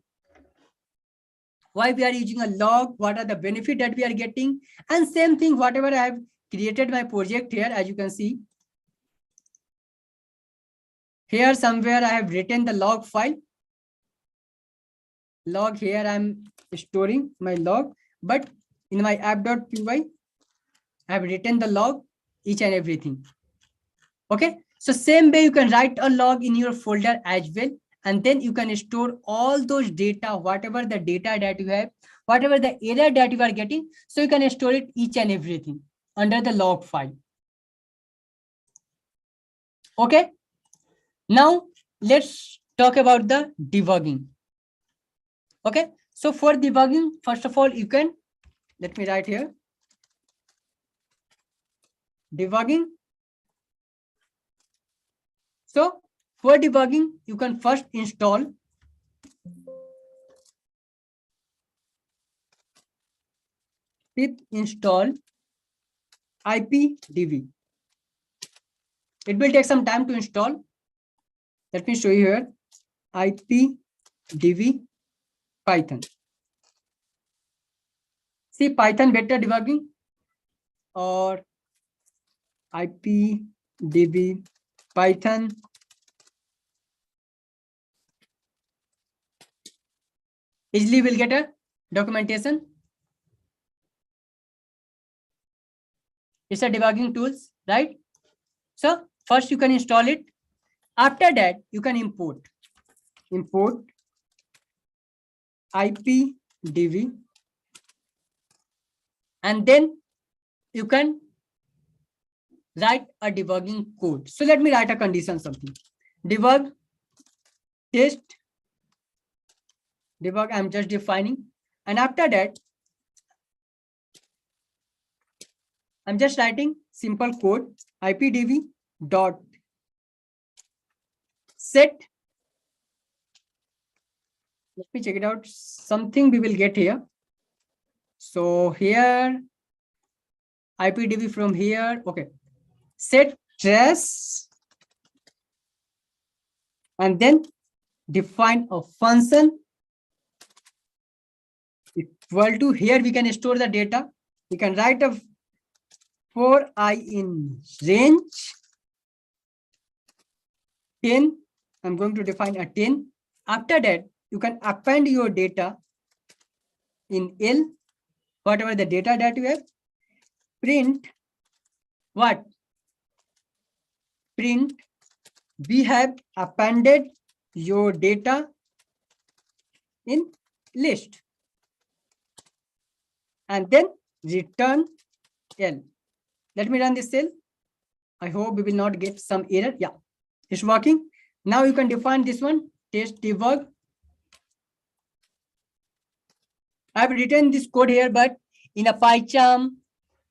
why we are using a log, what are the benefit that we are getting, and same thing, whatever I have created my project here, as you can see. Here somewhere I have written the log file. Log here I'm storing my log, but in my app.py, I have written the log, each and everything. Okay, so same way you can write a log in your folder as well, and then you can store all those data, whatever the data that you have, whatever the error that you are getting, so you can store it each and everything under the log file. Okay, now let's talk about the debugging. Okay, so for debugging, first of all, you can, let me write here, debugging. So for debugging, you can first install pip install ipdb. It will take some time to install. Let me show you here, ipdb Python. See, Python vector debugging or ipdb Python. Easily will get a documentation. It's a debugging tools, right? So first you can install it. After that, you can import ipdb, and then you can write a debugging code. So let me write a condition, something debug test debug. I'm just defining, and after that I'm just writing simple code, ipdb dot set. Let me check it out. Something we will get here. So here ipdb from here. Okay, set trace, and then define a function equal to, here we can store the data. We can write a for I in range 10. I'm going to define a 10. After that, you can append your data in L, whatever the data that you have. Print what? Print, we have appended your data in list, and then return L. Let me run this cell. I hope we will not get some error. Yeah, it's working. Now you can define this one, test debug. I've written this code here, but in a PyCharm,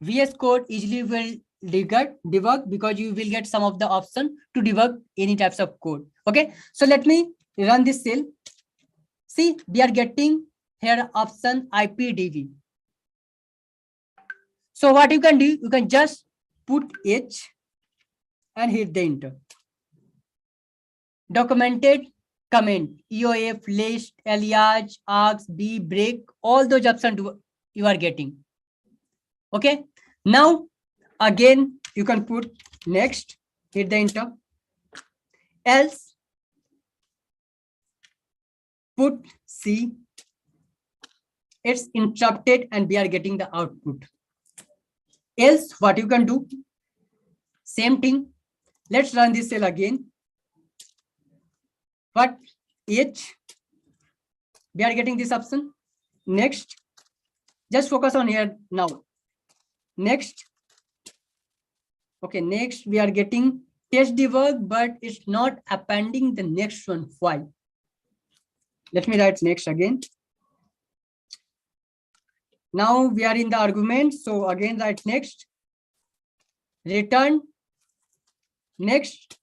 VS Code easily will debug, because you will get some of the option to debug any types of code. Okay, so let me run this cell. See, we are getting here option ipdb. So what you can do, you can just put H and hit the enter. Documented comment, EOF, list, alias, args, B, break, all those options you are getting. Okay, now again you can put next, hit the enter. Else put C it's interrupted and we are getting the output. Else what you can do, same thing. Let's run this cell again. What? H, we are getting this option. Next, just focus on here now. Next, okay, next we are getting test debug, but it's not appending the next one. Why? Let me write next again. Now we are in the argument, so again write next. Return. Next,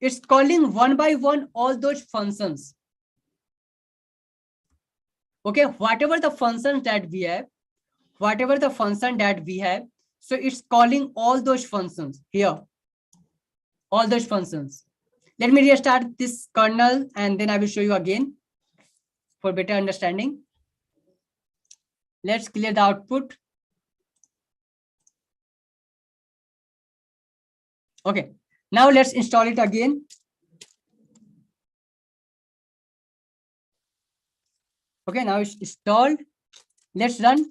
it's calling one by one all those functions. Okay, whatever the functions that we have, so it's calling all those functions here, all those functions. Let me restart this kernel and then I will show you again for better understanding. Let's clear the output. Okay, now let's install it again. Okay, now it's installed. Let's run.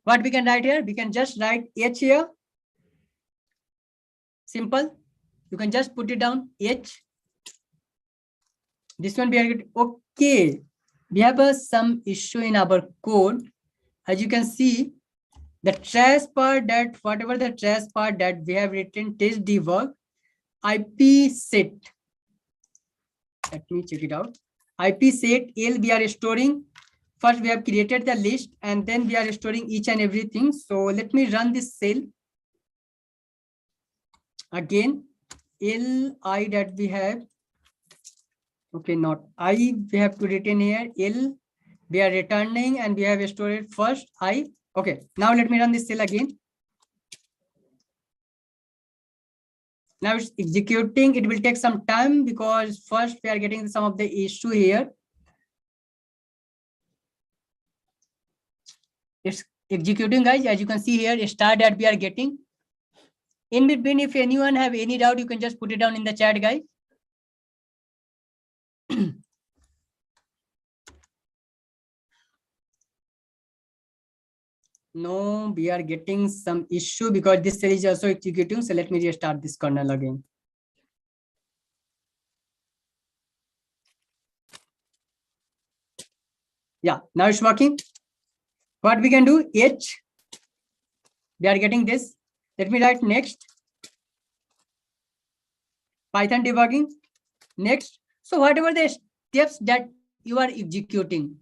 What we can write here? We can just write H here. Simple. You can just put it down H. This one we are getting. Okay, we have some issue in our code. As you can see, the trash part, that whatever the trash part that we have written test debug IP set. Let me check it out. IP set L we are storing. First we have created the list and then we are storing each and everything. So let me run this cell. Again, Li that we have. Okay, not I, we have to return here. L we are returning and we have stored first I. Okay, now let me run this cell again. Now it's executing. It will take some time because first we are getting some of the issue here. It's executing, guys. As you can see here, a star that we are getting. In between, if anyone have any doubt, you can just put it down in the chat, guys. No, we are getting some issue because this cell is also executing. So let me restart this kernel again. Yeah, now it's working. What we can do, H, we are getting this. Let me write next. Python debugging. Next. So whatever the steps that you are executing,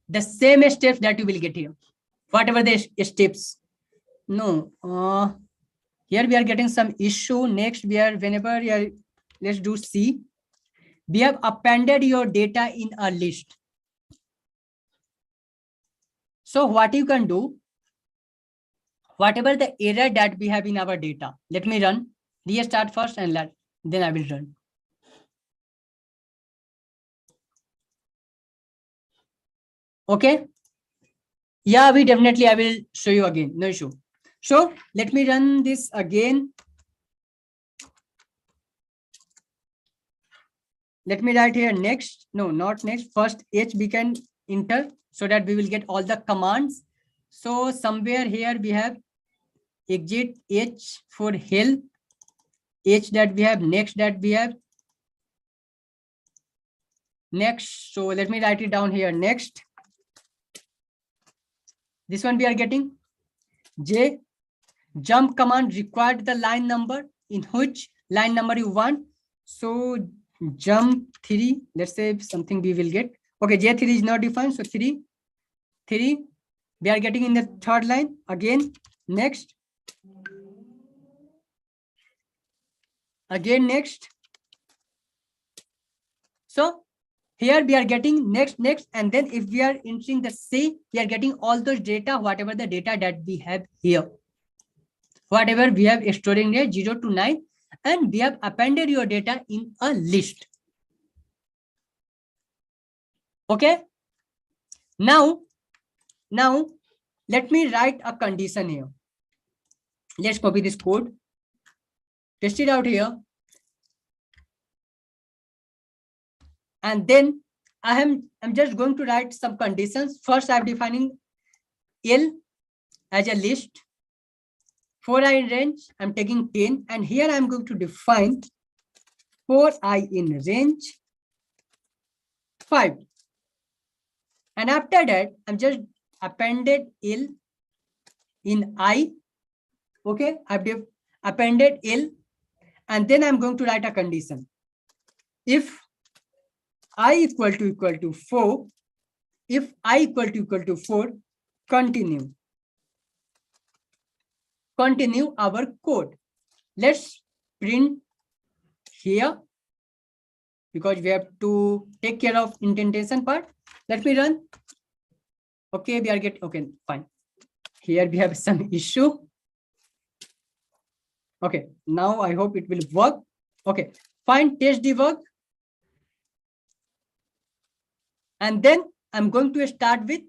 the same steps that you will get here. Whatever the steps. No, here we are getting some issue. Next, we are whenever you are, let's do C. We have appended your data in a list. So what you can do, whatever the error that we have in our data, let me run. Restart first and then I will run. Okay. Yeah, I will show you again. No issue. So let me run this again. Let me write here next. No, not next. First H we can enter so that we will get all the commands. So somewhere here we have exit H for help, H that we have, next that we have. Next. So let me write it down here. Next. This one we are getting. J, jump command required the line number, in which line number you want. So jump 3, let's say something we will get. Okay, J3 is not defined, so 3 we are getting in the third line. Again, next. Again, next. So here we are getting next, and then if we are entering the C, we are getting all those data, whatever the data that we have here. Whatever we have storing here 0 to 9, and we have appended your data in a list. Okay. Now let me write a condition here. Let's copy this code, paste it out here, and then I'm just going to write some conditions. First, I'm defining L as a list. For I in range, I'm taking 10, and here I'm going to define for I in range 5. And after that, I'm just appended L in I. Okay, I've appended L, and then I'm going to write a condition. If I equal to 4, if I equal to 4, continue our code. Let's print here because we have to take care of indentation part. Let me run. Okay, we are getting, okay, fine. Here we have some issue. Okay, now I hope it will work. Okay, fine, test debug. And then I'm going to start with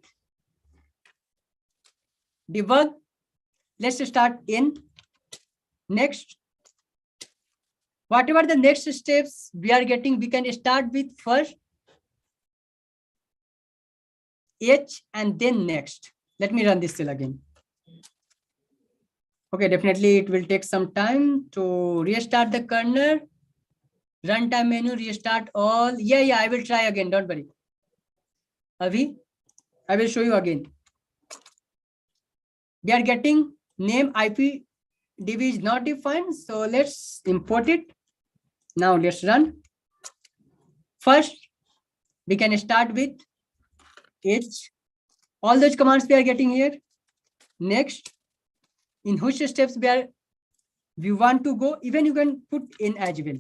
debug. Let's start in next. Whatever the next steps we are getting, we can start with first H and then next. Let me run this cell again. Okay, definitely it will take some time to restart the kernel. Runtime menu, restart all. Yeah, I will try again. Don't worry. Avi, I will show you again. We are getting name IP DB is not defined. So let's import it. Now let's run. First, we can start with H. All those commands we are getting here. Next, in which steps we want to go, even you can put in as well.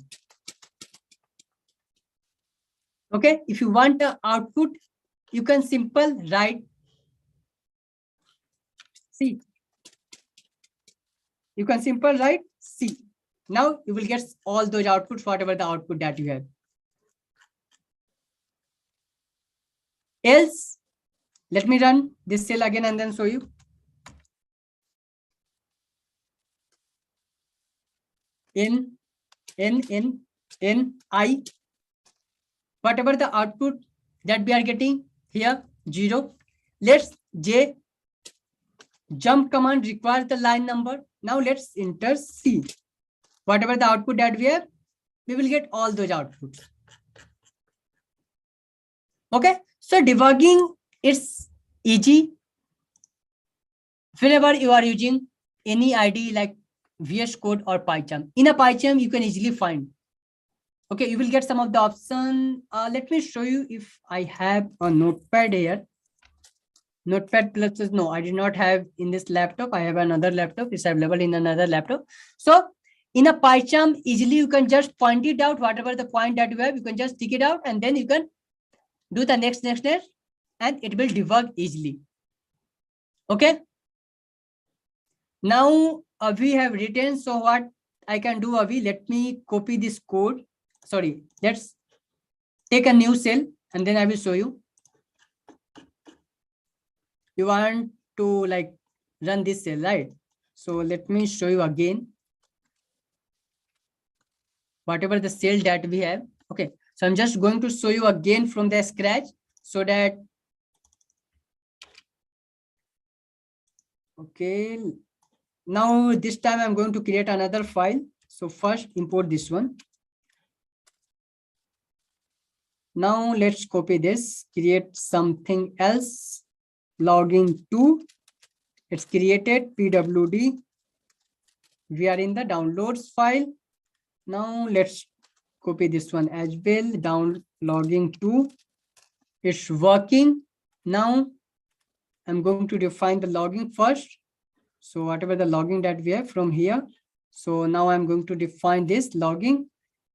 Okay, if you want the output, you can simple write C. You can simple write C. Now you will get all those outputs, whatever the output that you have. Else, let me run this cell again and then show you. In I, whatever the output that we are getting here, 0. Let's J, jump command requires the line number. Now let's enter C. Whatever the output that we have, we will get all those outputs. Okay, so debugging is easy. Whenever you are using any IDE like VS Code or PyCharm. In a PyCharm, you can easily find. Okay, you will get some of the option. Let me show you if I have a notepad here. Notepad plus, no, I did not have in this laptop. I have another laptop. It's available in another laptop. So in a PyCharm, easily you can just point it out, whatever the point that you have, you can just stick it out and then you can do the next, and it will debug easily. Okay. Now we have written, so what I can do, Avi, let me copy this code. Sorry, let's take a new cell and then I will show you. You want to like run this cell, right? So let me show you again. Whatever the cell that we have. Okay, so I'm just going to show you again from the scratch so that. Okay, now this time I'm going to create another file. So first import this one. Now let's copy this, create something else. Logging 2. It's created pwd. We are in the downloads file. Now let's copy this one as well. Down logging 2. It's working. Now I'm going to define the logging first. So whatever the logging that we have from here. So now I'm going to define this logging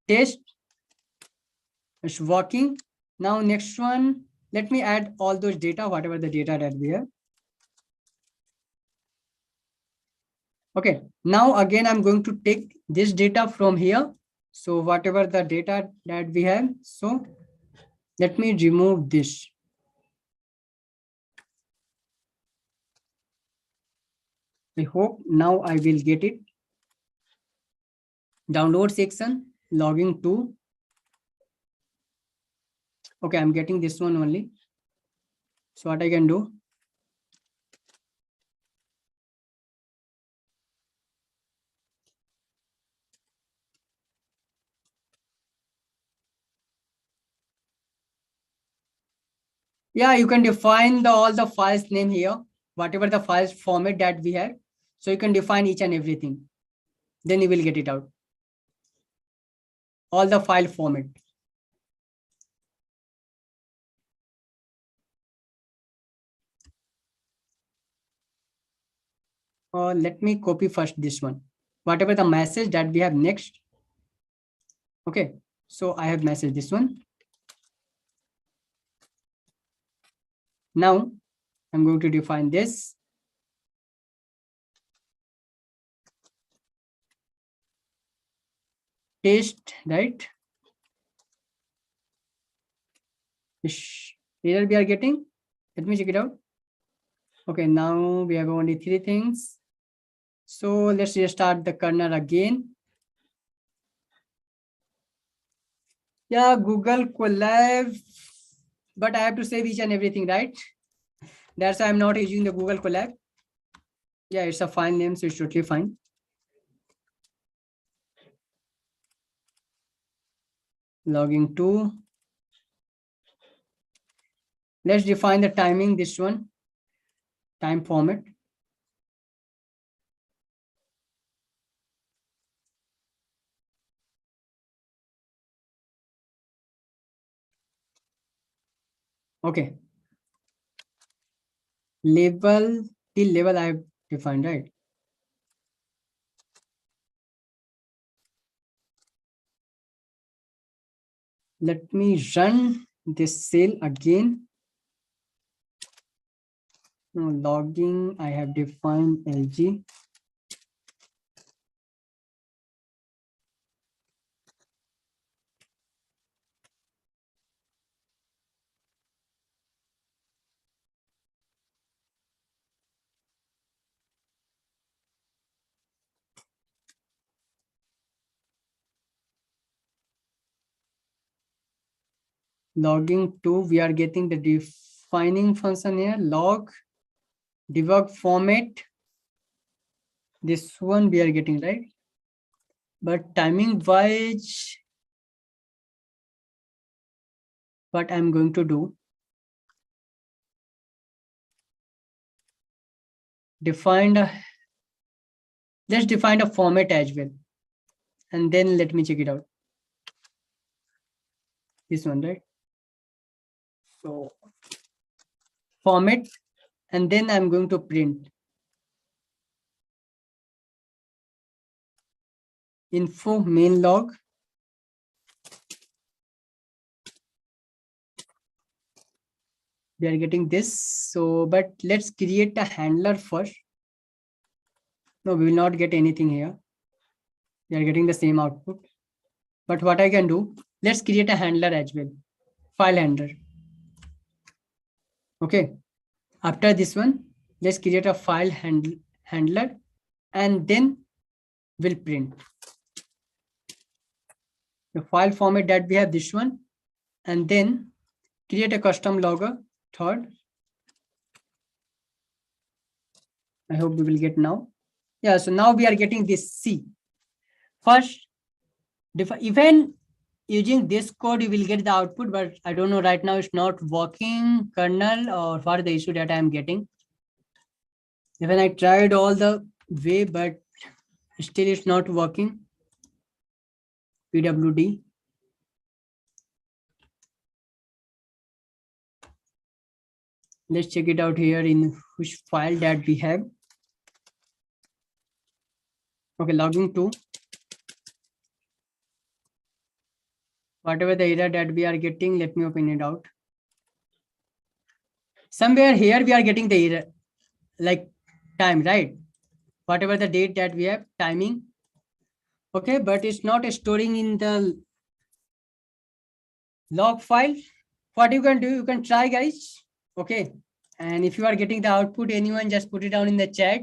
test. It's working. Now next one, let me add all those data, whatever the data that we have. Okay, now again, I'm going to take this data from here. So whatever the data that we have, so let me remove this. I hope now I will get it. Download section, logging 2. Okay, I'm getting this one only. So what I can do? Yeah, you can define all the files name here, whatever the files format that we have. So you can define each and everything. Then you will get it out. All the file format. Let me copy first this one. Whatever the message that we have next. Okay, so I have message this one. Now I'm going to define this. Test, right? Error we are getting. Let me check it out. Okay, now we have only 3 things. So let's restart the kernel again. Yeah, Google Colab, but I have to save each and everything, right? That's why I'm not using the Google Colab. Yeah, it's a file name, so it's totally fine. Logging to. Let's define the timing, this one. Time format. Okay. Label, till level I have defined, right? Let me run this cell again. No, logging, I have defined LG. Logging to, we are getting the defining function here, log, debug format. This one we are getting, right? But timing wise, what I'm going to do, let's define a format as well. And then let me check it out. This one, right? So format, and then I'm going to print info main log. We are getting this. So, but let's create a handler first. No, we will not get anything here. We are getting the same output. But what I can do, let's create a handler as well. File handler. Okay. After this one, let's create a file handler, and then we'll print the file format that we have, this one, and then create a custom logger third. I hope we will get now. Yeah, so now we are getting this C. First, even using this code, you will get the output, but I don't know right now it's not working, kernel, or what the issue that I am getting. Even I tried all the way, but still it's not working. PWD. Let's check it out here in which file that we have. Okay, logging to. Whatever the error that we are getting, let me open it out. Somewhere here we are getting the error, like time, right? Whatever the date that we have, timing. Okay, but it's not storing in the log file. What you can do, you can try, guys. Okay, and if you are getting the output, anyone just put it down in the chat.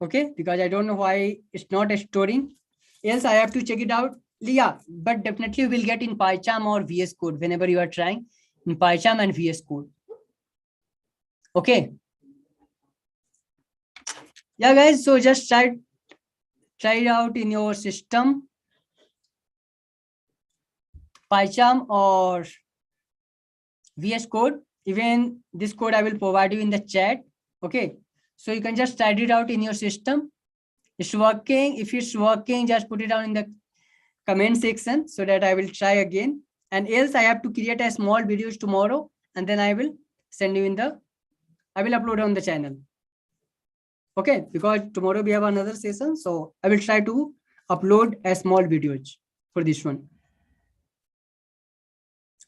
Okay, because I don't know why it's not storing. Else I have to check it out. Yeah, but definitely you will get in PyCharm or VS Code whenever you are trying. in PyCharm and VS Code. Okay. Yeah, guys. So just try it out in your system, PyCharm or VS Code. Even this code I will provide you in the chat. Okay. So you can just try it out in your system. It's working. If it's working, just put it down in the comment section so that I will try again. And else I have to create a small videos tomorrow and then I will send you I will upload on the channel. Okay, because tomorrow we have another session. So I will try to upload a small videos for this one.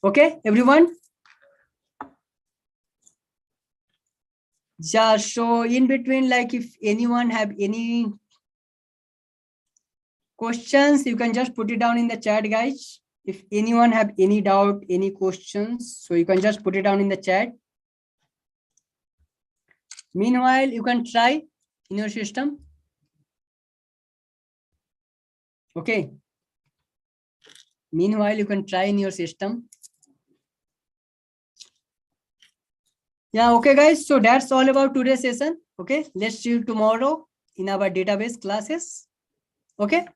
Okay, everyone. Yeah, so in between, like if anyone have any questions, you can just put it down in the chat, guys. If anyone have any doubt, any questions, so you can just put it down in the chat. Meanwhile, you can try in your system. Okay. Meanwhile, you can try in your system. Yeah, okay, guys. So that's all about today's session. Okay, let's see you tomorrow in our database classes. Okay.